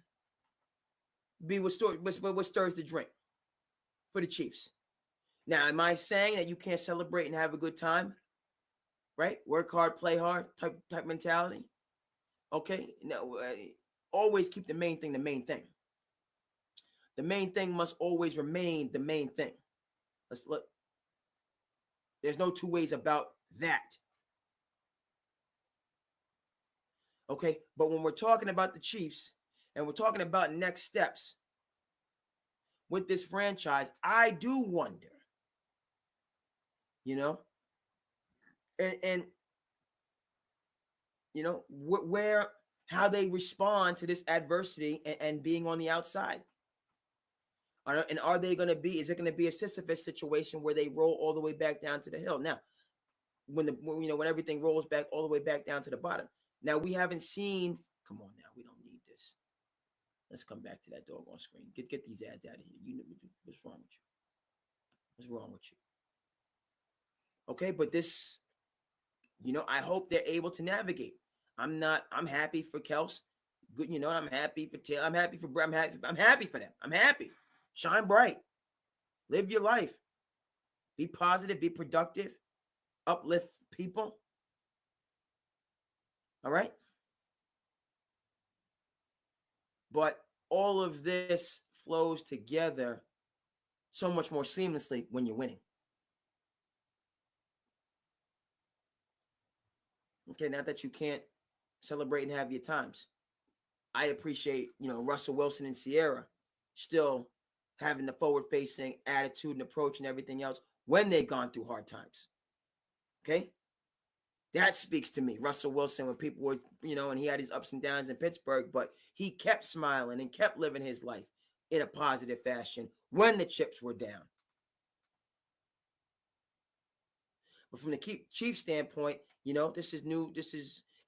be what stirs the drink? for the Chiefs. Now, am I saying that you can't celebrate and have a good time? Right? Work hard, play hard type mentality. Okay? No, always keep the main thing the main thing. The main thing must always remain the main thing. Let's look. There's no two ways about that. Okay? But when we're talking about the Chiefs and we're talking about next steps with this franchise, I do wonder, you know, and you know, where how they respond to this adversity and being on the outside. And are they going to be? Is it going to be a Sisyphus situation where they roll all the way back down to the hill? Now, when everything rolls back all the way back down to the bottom. Now we haven't seen. Come on, now we don't need this. Let's come back to that doggone screen. Get these ads out of here. You know what's wrong with you? What's wrong with you? Okay, but this, I hope they're able to navigate. I'm happy for Kels. Good, I'm happy for Taylor. I'm happy for them. I'm happy. Shine bright. Live your life. Be positive, be productive, uplift people. All right? But all of this flows together so much more seamlessly when you're winning. Okay, not that you can't celebrate and have your times. I appreciate, Russell Wilson and Sierra still having the forward-facing attitude and approach and everything else when they've gone through hard times. Okay? That speaks to me. Russell Wilson, when people were, and he had his ups and downs in Pittsburgh, but he kept smiling and kept living his life in a positive fashion when the chips were down. But from the Chiefs standpoint, this is new.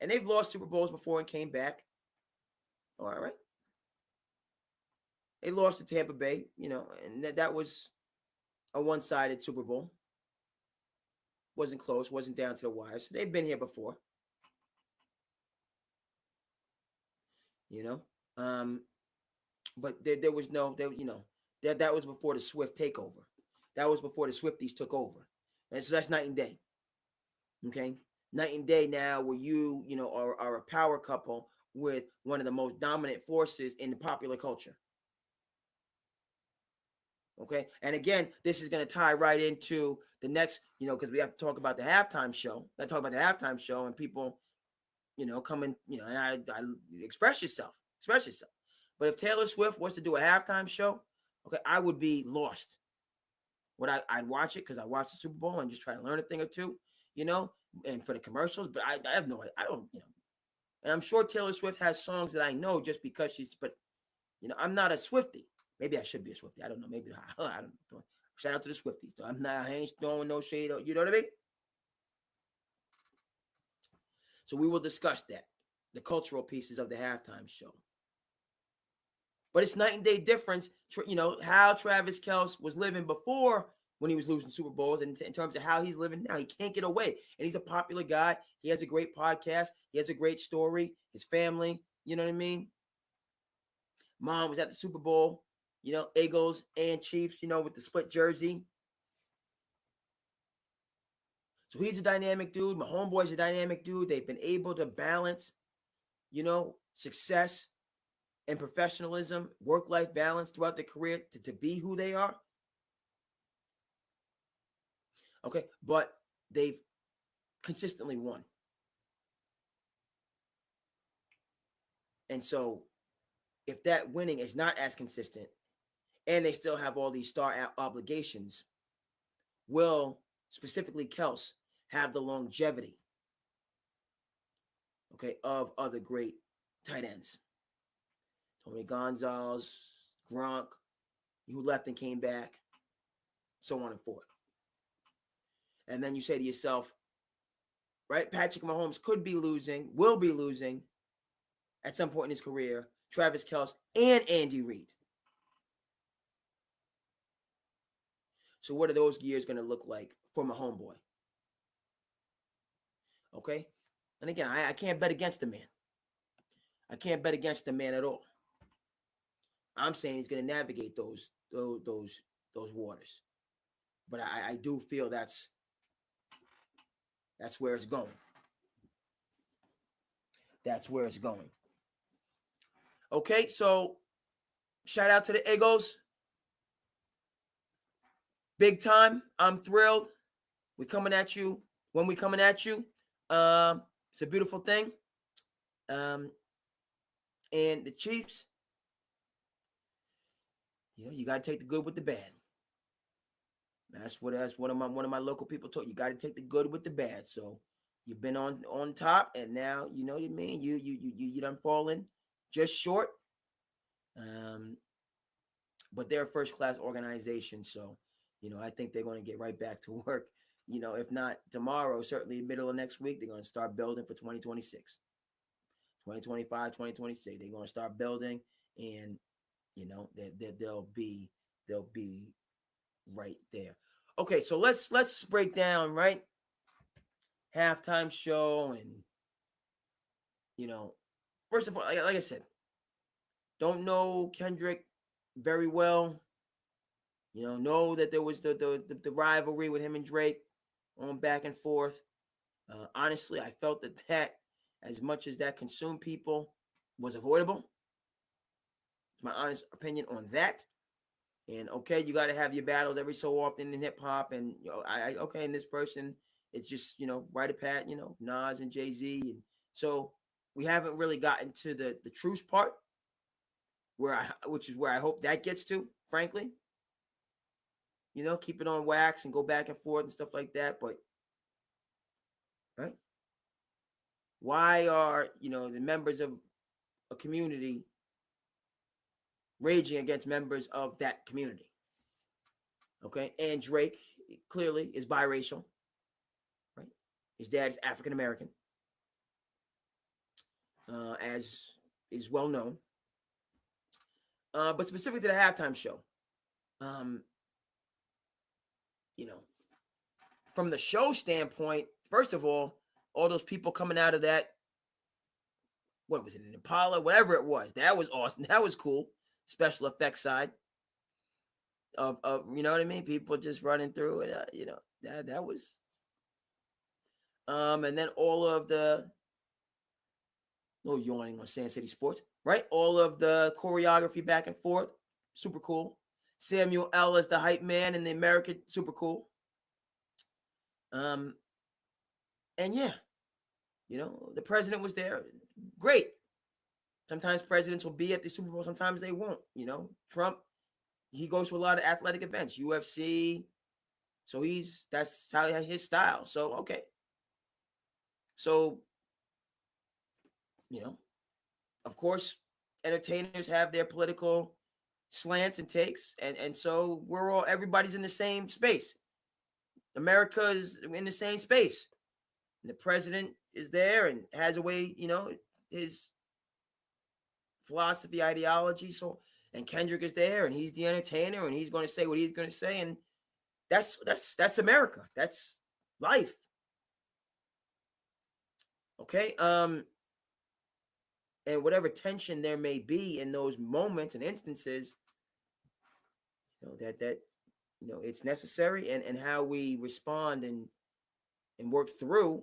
And they've lost Super Bowls before and came back. All right. They lost to Tampa Bay, and that was a one-sided Super Bowl. Wasn't close, wasn't down to the wire. So they've been here before. But there was no, that was before the Swift takeover. That was before the Swifties took over. And so that's night and day. Okay? Night and day now where you are a power couple with one of the most dominant forces in the popular culture. Okay. And again, this is going to tie right into the next, because we have to talk about the halftime show. I talk about the halftime show and people, come in, and I express yourself. But if Taylor Swift was to do a halftime show, okay, I would be lost. I'd watch it because I watch the Super Bowl and just try to learn a thing or two, and for the commercials. But I have no, I don't, and I'm sure Taylor Swift has songs that I know just because but I'm not a Swiftie. Maybe I should be a Swiftie. I don't know. Maybe I don't know. Shout out to the Swifties. Though. I ain't throwing no shade. You know what I mean? So we will discuss that, the cultural pieces of the halftime show. But it's night and day difference, how Travis Kelce was living before when he was losing Super Bowls and in terms of how he's living now. He can't get away. And he's a popular guy. He has a great podcast. He has a great story. His family, you know what I mean? Mom was at the Super Bowl, Eagles and Chiefs, with the split jersey. So he's a dynamic dude. My homeboy's a dynamic dude. They've been able to balance, success and professionalism, work-life balance throughout their career to be who they are. Okay, but they've consistently won. And so if that winning is not as consistent and they still have all these star obligations, will specifically Kelce have the longevity, okay, of other great tight ends? Tony Gonzalez, Gronk, who left and came back, so on and forth. And then you say to yourself, right, Patrick Mahomes could be losing, will be losing at some point in his career, Travis Kelce and Andy Reid. So what are those years going to look like for my homeboy? Okay? And again, I can't bet against the man. I can't bet against the man at all. I'm saying he's going to navigate those those waters. But I do feel that's where it's going. That's where it's going. Okay, so shout out to the Eagles. Big time. I'm thrilled. We're coming at you. When we're coming at you, it's a beautiful thing. And the Chiefs, you got to take the good with the bad. That's one of my local people told you. Got to take the good with the bad. So you've been on top, and now you know what I mean. You done fallen just short. But they're a first class organization, so I think they're going to get right back to work. If not tomorrow, certainly middle of next week, they're going to start building for 2026, 2025, 2026. They're going to start building, and they'll be right there. Okay, so let's break down right halftime show, and first of all, like I said, don't know Kendrick very well. Know that there was the rivalry with him and Drake on back and forth. Honestly, I felt that as much as that consumed people was avoidable. It's my honest opinion on that. And okay, you got to have your battles every so often in hip hop. And okay, and this person, it's just right a pat, Nas and Jay-Z, and so we haven't really gotten to the truce part, which is where I hope that gets to, frankly. Keep it on wax and go back and forth and stuff like that. But right, why are the members of a community raging against members of that community? Okay, and Drake clearly is biracial, right? His dad is African American, as is well known. But specific to the halftime show, from the show standpoint, first of all those people coming out of that, what was it, an Impala, whatever it was, that was awesome. That was cool. Special effects side of you know what I mean, people just running through it. That was and then all of the no yawning on Sand City Sports, right? All of the choreography back and forth, super cool. Samuel L. as the hype man in the American, super cool. And yeah, the president was there, great. Sometimes presidents will be at the Super Bowl, sometimes they won't. Trump, he goes to a lot of athletic events, UFC, so that's how his style. So okay, so of course, entertainers have their political slants and takes, and so everybody's in the same space. America is in the same space. And the president is there and has a way, his philosophy, ideology. So, and Kendrick is there, and he's the entertainer, and he's going to say what he's going to say, and that's America. That's life. Okay. And whatever tension there may be in those moments and instances, that it's necessary, and how we respond and work through,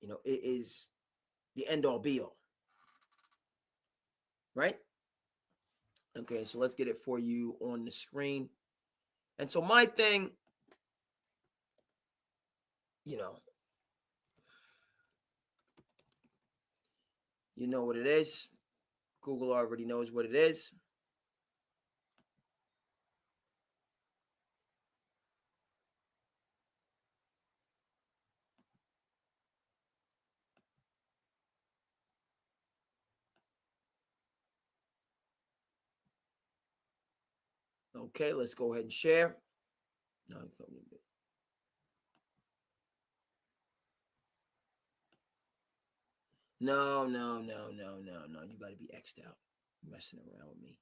it is the end all be all. Right? Okay, so let's get it for you on the screen. And so my thing, you know what it is. Google already knows what it is. Okay, let's go ahead and share. No. You got to be X'd out. You're messing around with me.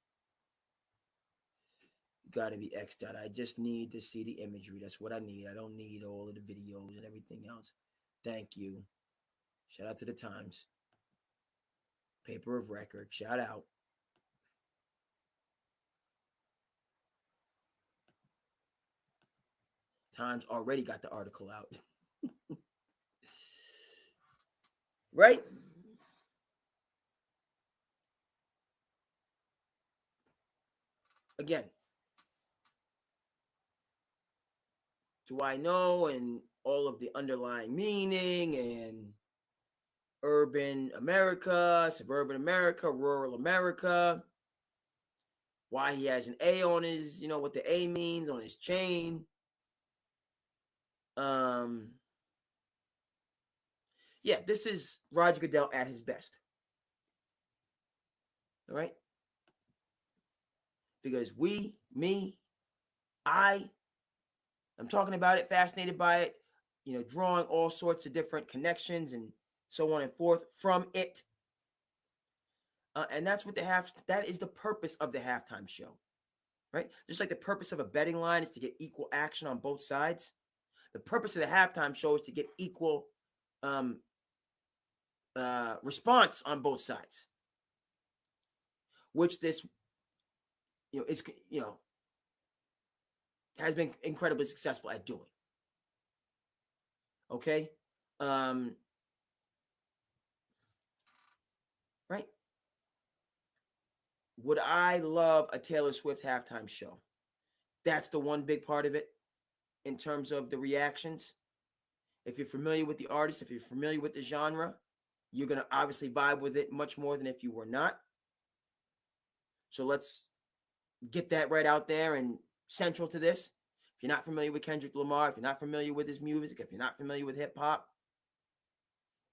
You got to be X'd out. I just need to see the imagery. That's what I need. I don't need all of the videos and everything else. Thank you. Shout out to the Times. Paper of record. Shout out. Times already got the article out. Right? Again, do I know and all of the underlying meaning and urban America, suburban America, rural America, why he has an A on his, what the A means on his chain. Yeah, this is Roger Goodell at his best. All right? Because I'm talking about it, fascinated by it, drawing all sorts of different connections and so on and forth from it. And that's what that is the purpose of the halftime show, right? Just like the purpose of a betting line is to get equal action on both sides. The purpose of the halftime show is to get equal response on both sides, which this, is, has been incredibly successful at doing. Okay. Right. Would I love a Taylor Swift halftime show? That's the one big part of it in terms of the reactions. If you're familiar with the artist, if you're familiar with the genre, you're going to obviously vibe with it much more than if you were not. So let's get that right out there and central to this. If you're not familiar with Kendrick Lamar, if you're not familiar with his music, if you're not familiar with hip hop,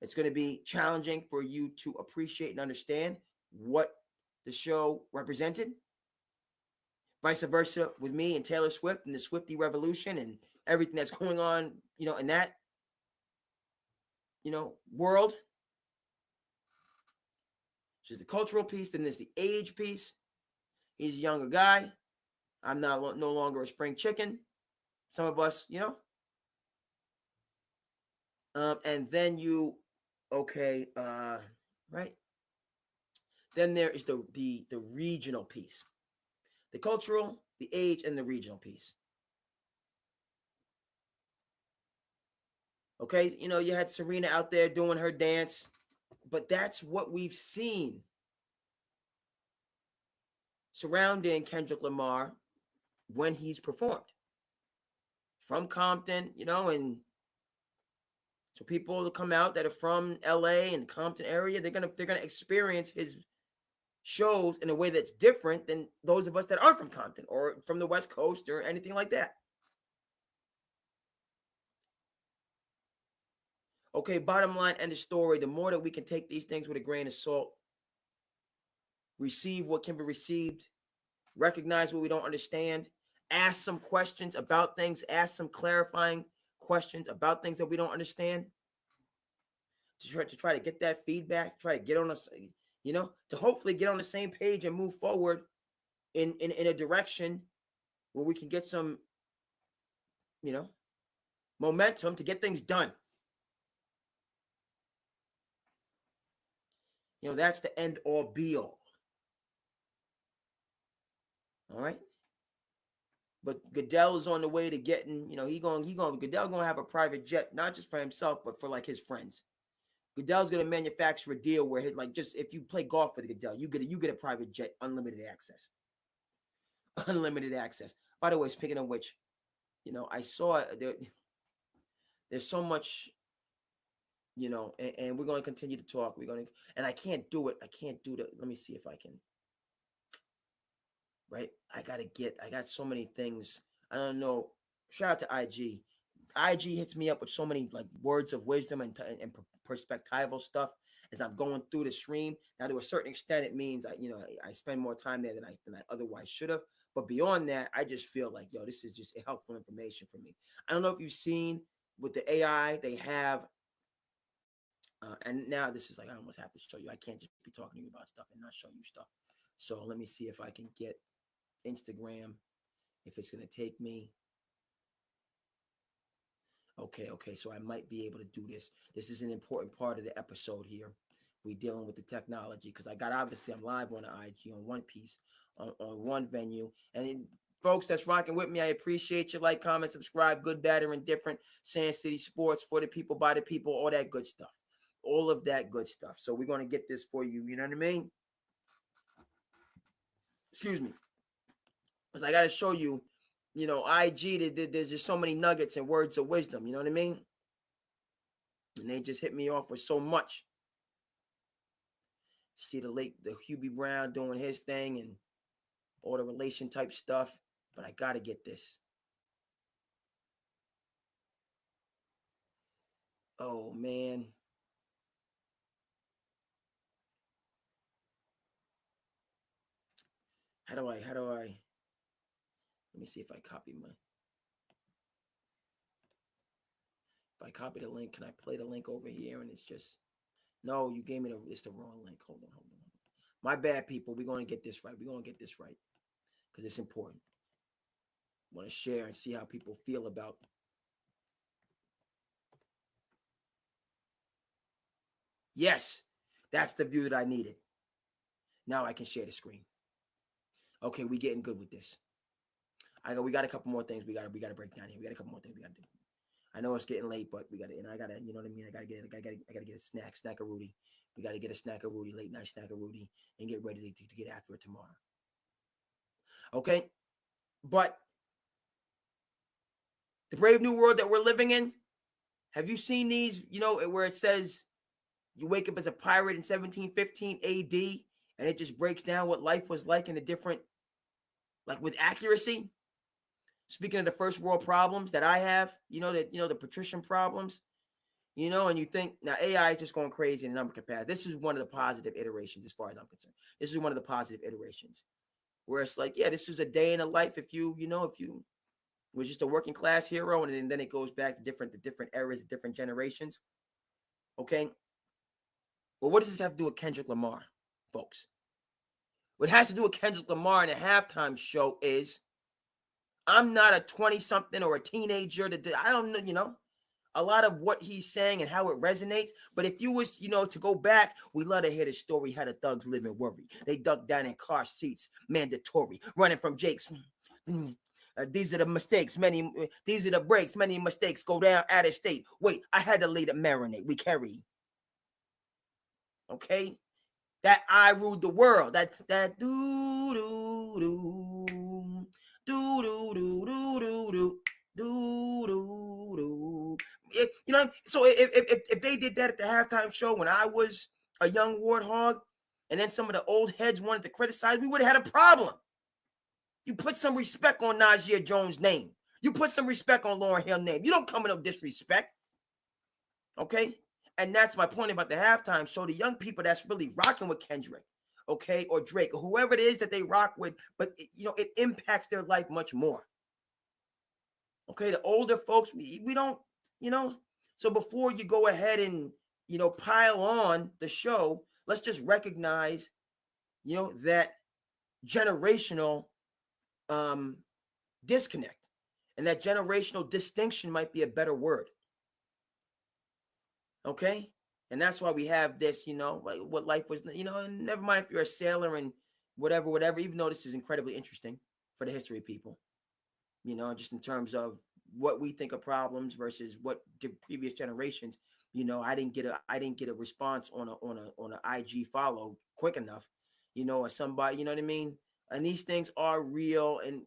it's going to be challenging for you to appreciate and understand what the show represented. Vice versa with me and Taylor Swift and the Swiftie revolution and everything that's going on, in that, world. There's the cultural piece, then there's the age piece. He's a younger guy. I'm no longer a spring chicken. Some of us, and then right. Then there is the regional piece, the cultural, the age, and the regional piece. Okay, you had Serena out there doing her dance, but that's what we've seen surrounding Kendrick Lamar when he's performed from Compton, and so people will come out that are from LA and the Compton area, they're gonna experience his shows in a way that's different than those of us that aren't from Compton or from the West Coast or anything like that. Okay, bottom line, end of story. The more that we can take these things with a grain of salt, receive what can be received, recognize what we don't understand, ask some questions about things, ask some clarifying questions about things that we don't understand, to try to get that feedback, try to get on us, to hopefully get on the same page and move forward in a direction where we can get some, momentum to get things done. That's the end all be all. All right. But Goodell is on the way to getting, Goodell gonna have a private jet, not just for himself, but for like his friends. Goodell's gonna manufacture a deal where just if you play golf with Goodell, you get a private jet, unlimited access. Unlimited access. By the way, speaking of which, I saw there's so much, and we're going to continue to talk. And I can't do it. I can't do that. Let me see if I can. Right. I got so many things. I don't know. Shout out to IG. IG hits me up with so many like words of wisdom and perspectival stuff as I'm going through the stream. Now, to a certain extent, it means I spend more time there than I otherwise should have. But beyond that, I just feel like, this is just helpful information for me. I don't know if you've seen with the AI they have, and now this is like I almost have to show you. I can't just be talking to you about stuff and not show you stuff. So let me see if I can get Instagram, if it's going to take me. Okay, so I might be able to do this. This is an important part of the episode here. We dealing with the technology because I'm live on the IG on one piece, on one venue, and folks that's rocking with me, I appreciate you. Like, comment, subscribe, good, bad, or indifferent. Sand City Sports, for the people, by the people, all that good stuff. All of that good stuff. So we're going to get this for you. You know what I mean? Excuse me. Because I got to show you, IG, there's just so many nuggets and words of wisdom. You know what I mean? And they just hit me off with so much. See the Hubie Brown doing his thing and all the relation type stuff. But I got to get this. Oh, man. How do I, let me see if I copy if I copy the link, can I play the link over here? And it's just, no, you gave me it's the wrong link. Hold on. My bad, people. We're going to get this right. We're going to get this right because it's important. I want to share and see how people feel about. Yes, that's the view that I needed. Now I can share the screen. Okay, we getting good with this. We got a couple more things we got to break down here. We got a couple more things we got to do. I know it's getting late, but we got to, and I got to, you know what I mean? I got to get a snack of Rudy. We got to get a snack of Rudy, late night snack of Rudy, and get ready to get after it tomorrow. Okay? But the brave new world that we're living in, have you seen these, where it says you wake up as a pirate in 1715 AD, and it just breaks down what life was like in a different, like with accuracy? Speaking of the first world problems that I have, the patrician problems, and you think now AI is just going crazy in a number of capacities. This is one of the positive iterations as far as I'm concerned. This is one of the positive iterations where it's like, yeah, this is a day in a life. If you was just a working class hero, and then it goes back to different eras, different generations. Okay. Well, what does this have to do with Kendrick Lamar, folks? What has to do with Kendrick Lamar in a halftime show is I'm not a 20-something or a teenager I don't know, a lot of what he's saying and how it resonates. But if you was, to go back, we love to hear the story how the thugs live in worry. They duck down in car seats, mandatory, running from Jake's. These are the mistakes. These are the breaks. Many mistakes go down out of state. Wait, I had to lay the marinate. We carry. Okay? That I ruled the world. That do do do do do do do do do. So if they did that at the halftime show when I was a young warthog, and then some of the old heads wanted to criticize, we would have had a problem. You put some respect on Najee Jones' name. You put some respect on Lauryn Hill's name. You don't come with no disrespect. Okay? And that's my point about the halftime show. The young people that's really rocking with Kendrick, okay, or Drake, or whoever it is that they rock with, but it impacts their life much more. Okay, the older folks, we don't, so before you go ahead and, pile on the show, let's just recognize, that generational disconnect. And that generational distinction might be a better word. Okay? And that's why we have this, like what life was, and never mind if you're a sailor and whatever, even though this is incredibly interesting for the history of people, just in terms of what we think of problems versus what the previous generations, I didn't get a response on a IG follow quick enough, or somebody, you know what I mean? And these things are real, and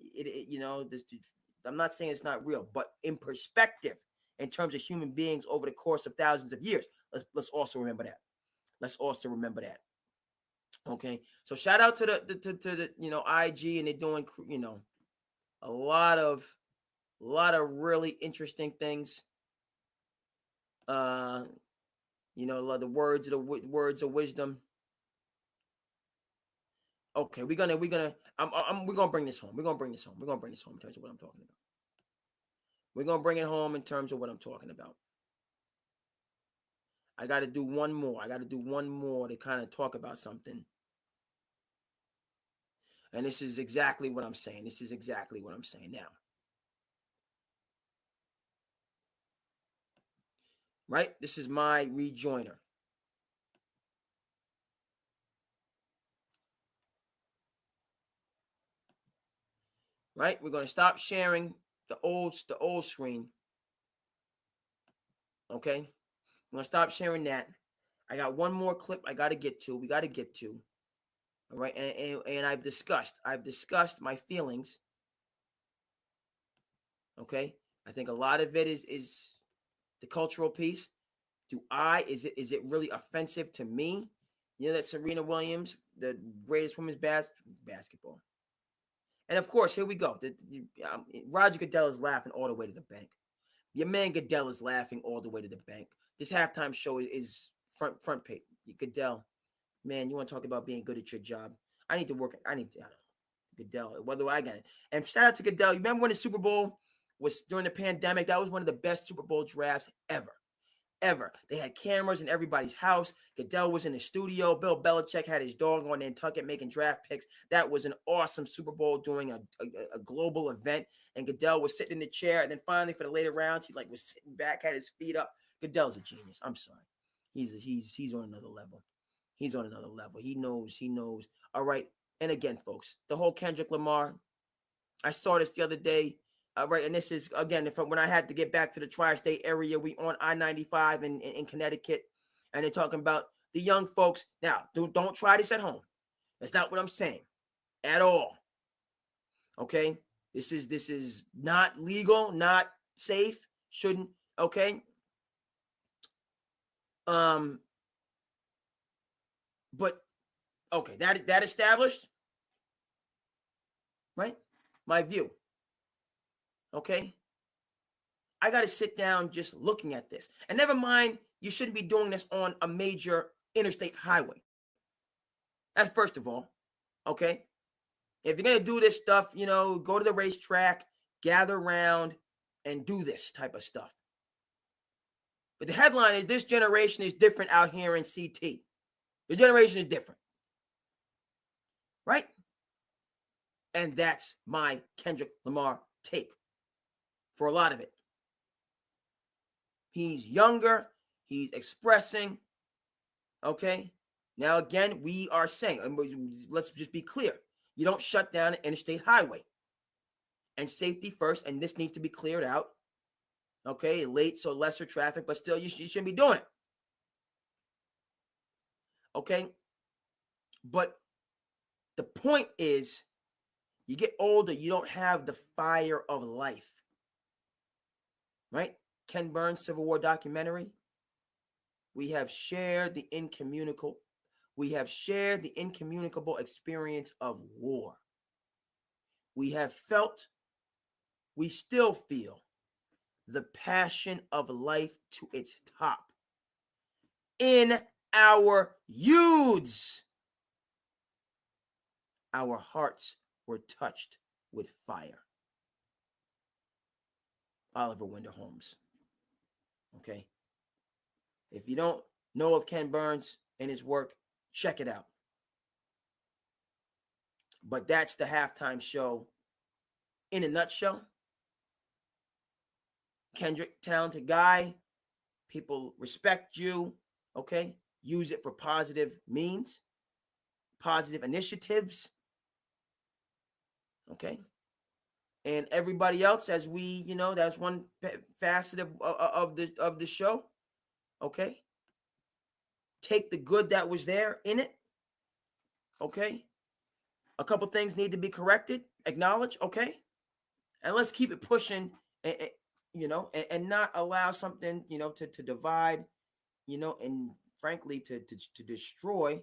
I'm not saying it's not real, but in perspective, in terms of human beings over the course of thousands of years, let's also remember that. Okay, so shout out to the IG, and they're doing a lot of really interesting things. The words of wisdom. Okay, we're gonna bring this home. We're gonna bring this home in terms of what I'm talking about. We're gonna bring it home in terms of what I'm talking about. I got to do one more. To kind of talk about something. And this is exactly what I'm saying. Now. Right? This is my rejoiner. right? We're going to stop sharing the old screen. Okay? We're going to stop sharing that. I got one more clip I got to get to. We got to get to. All right? And I've discussed my feelings. Okay? I think a lot of it is the cultural piece. Is it really offensive to me? You know that Serena Williams, the greatest women's basketball. And of course, here we go. Roger Goodell is laughing all the way to the bank. Your man Goodell is laughing all the way to the bank. This halftime show is front page. Goodell, man, you want to talk about being good at your job? I don't know, Goodell. Whether I got it. And shout out to Goodell. You remember when the Super Bowl was during the pandemic? That was one of the best Super Bowl drafts ever. They had cameras in everybody's house. Goodell was in the studio. Bill Belichick had his dog on Nantucket making draft picks. That was an awesome Super Bowl doing a global event. And Goodell was sitting in the chair. And then finally, for the later rounds, he was sitting back, had his feet up. Goodell's a genius. I'm sorry. He's on another level. He's on another level. He knows. All right. And again, folks, the whole Kendrick Lamar. I saw this the other day. Right, and this is, again, when I had to get back to the tri-state area, we on I-95 in Connecticut, and they're talking about the young folks. Now, don't try this at home. That's not what I'm saying at all. Okay? This is not legal, not safe, shouldn't, okay? But, okay, that established, right? My view. Okay? I got to sit down just looking at this. And never mind, you shouldn't be doing this on a major interstate highway. That's first of all. Okay? If you're going to do this stuff, go to the racetrack, gather around, and do this type of stuff. But the headline is, this generation is different out here in CT. The generation is different. Right? And that's my Kendrick Lamar take for a lot of it. He's younger. He's expressing. Okay? Now, again, we are saying, let's just be clear. You don't shut down an interstate highway. And safety first, and this needs to be cleared out. Okay? Late, so lesser traffic, but still, you shouldn't be doing it. Okay? But the point is, you get older, you don't have the fire of life. Right? Ken Burns' Civil War documentary. We have shared the incommunicable. We have shared the incommunicable experience of war. We have felt, we still feel the passion of life to its top. In our youths, our hearts were touched with fire. Oliver Wendell Holmes. Okay? If you don't know of Ken Burns and his work, check it out. But that's the halftime show in a nutshell. Kendrick, talented guy. People respect you. Okay? Use it for positive means, positive initiatives. Okay? And everybody else, as we, that's one facet of the show. Okay? Take the good that was there in it. Okay? A couple things need to be corrected, acknowledge, okay? And let's keep it pushing, and not allow something, to divide, and frankly, to destroy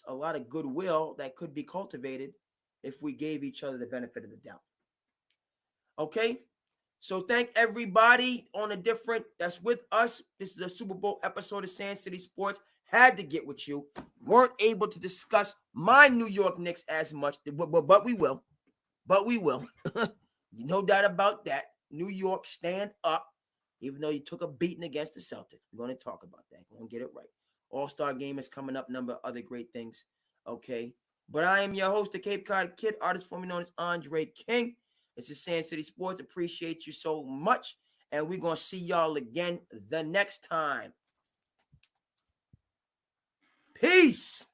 a lot of goodwill that could be cultivated if we gave each other the benefit of the doubt. Okay? So thank everybody that's with us. This is a Super Bowl episode of Sand City Sports. Had to get with you. Weren't able to discuss my New York Knicks as much, but we will. But we will. No doubt about that. New York, stand up. Even though you took a beating against the Celtics. We're going to talk about that. We're going to get it right. All-Star Game is coming up. Number of other great things. Okay. But I am your host, the Cape Cod Kid, artist formerly known as Andre King. This is Sand City Sports. Appreciate you so much. And we're going to see y'all again the next time. Peace.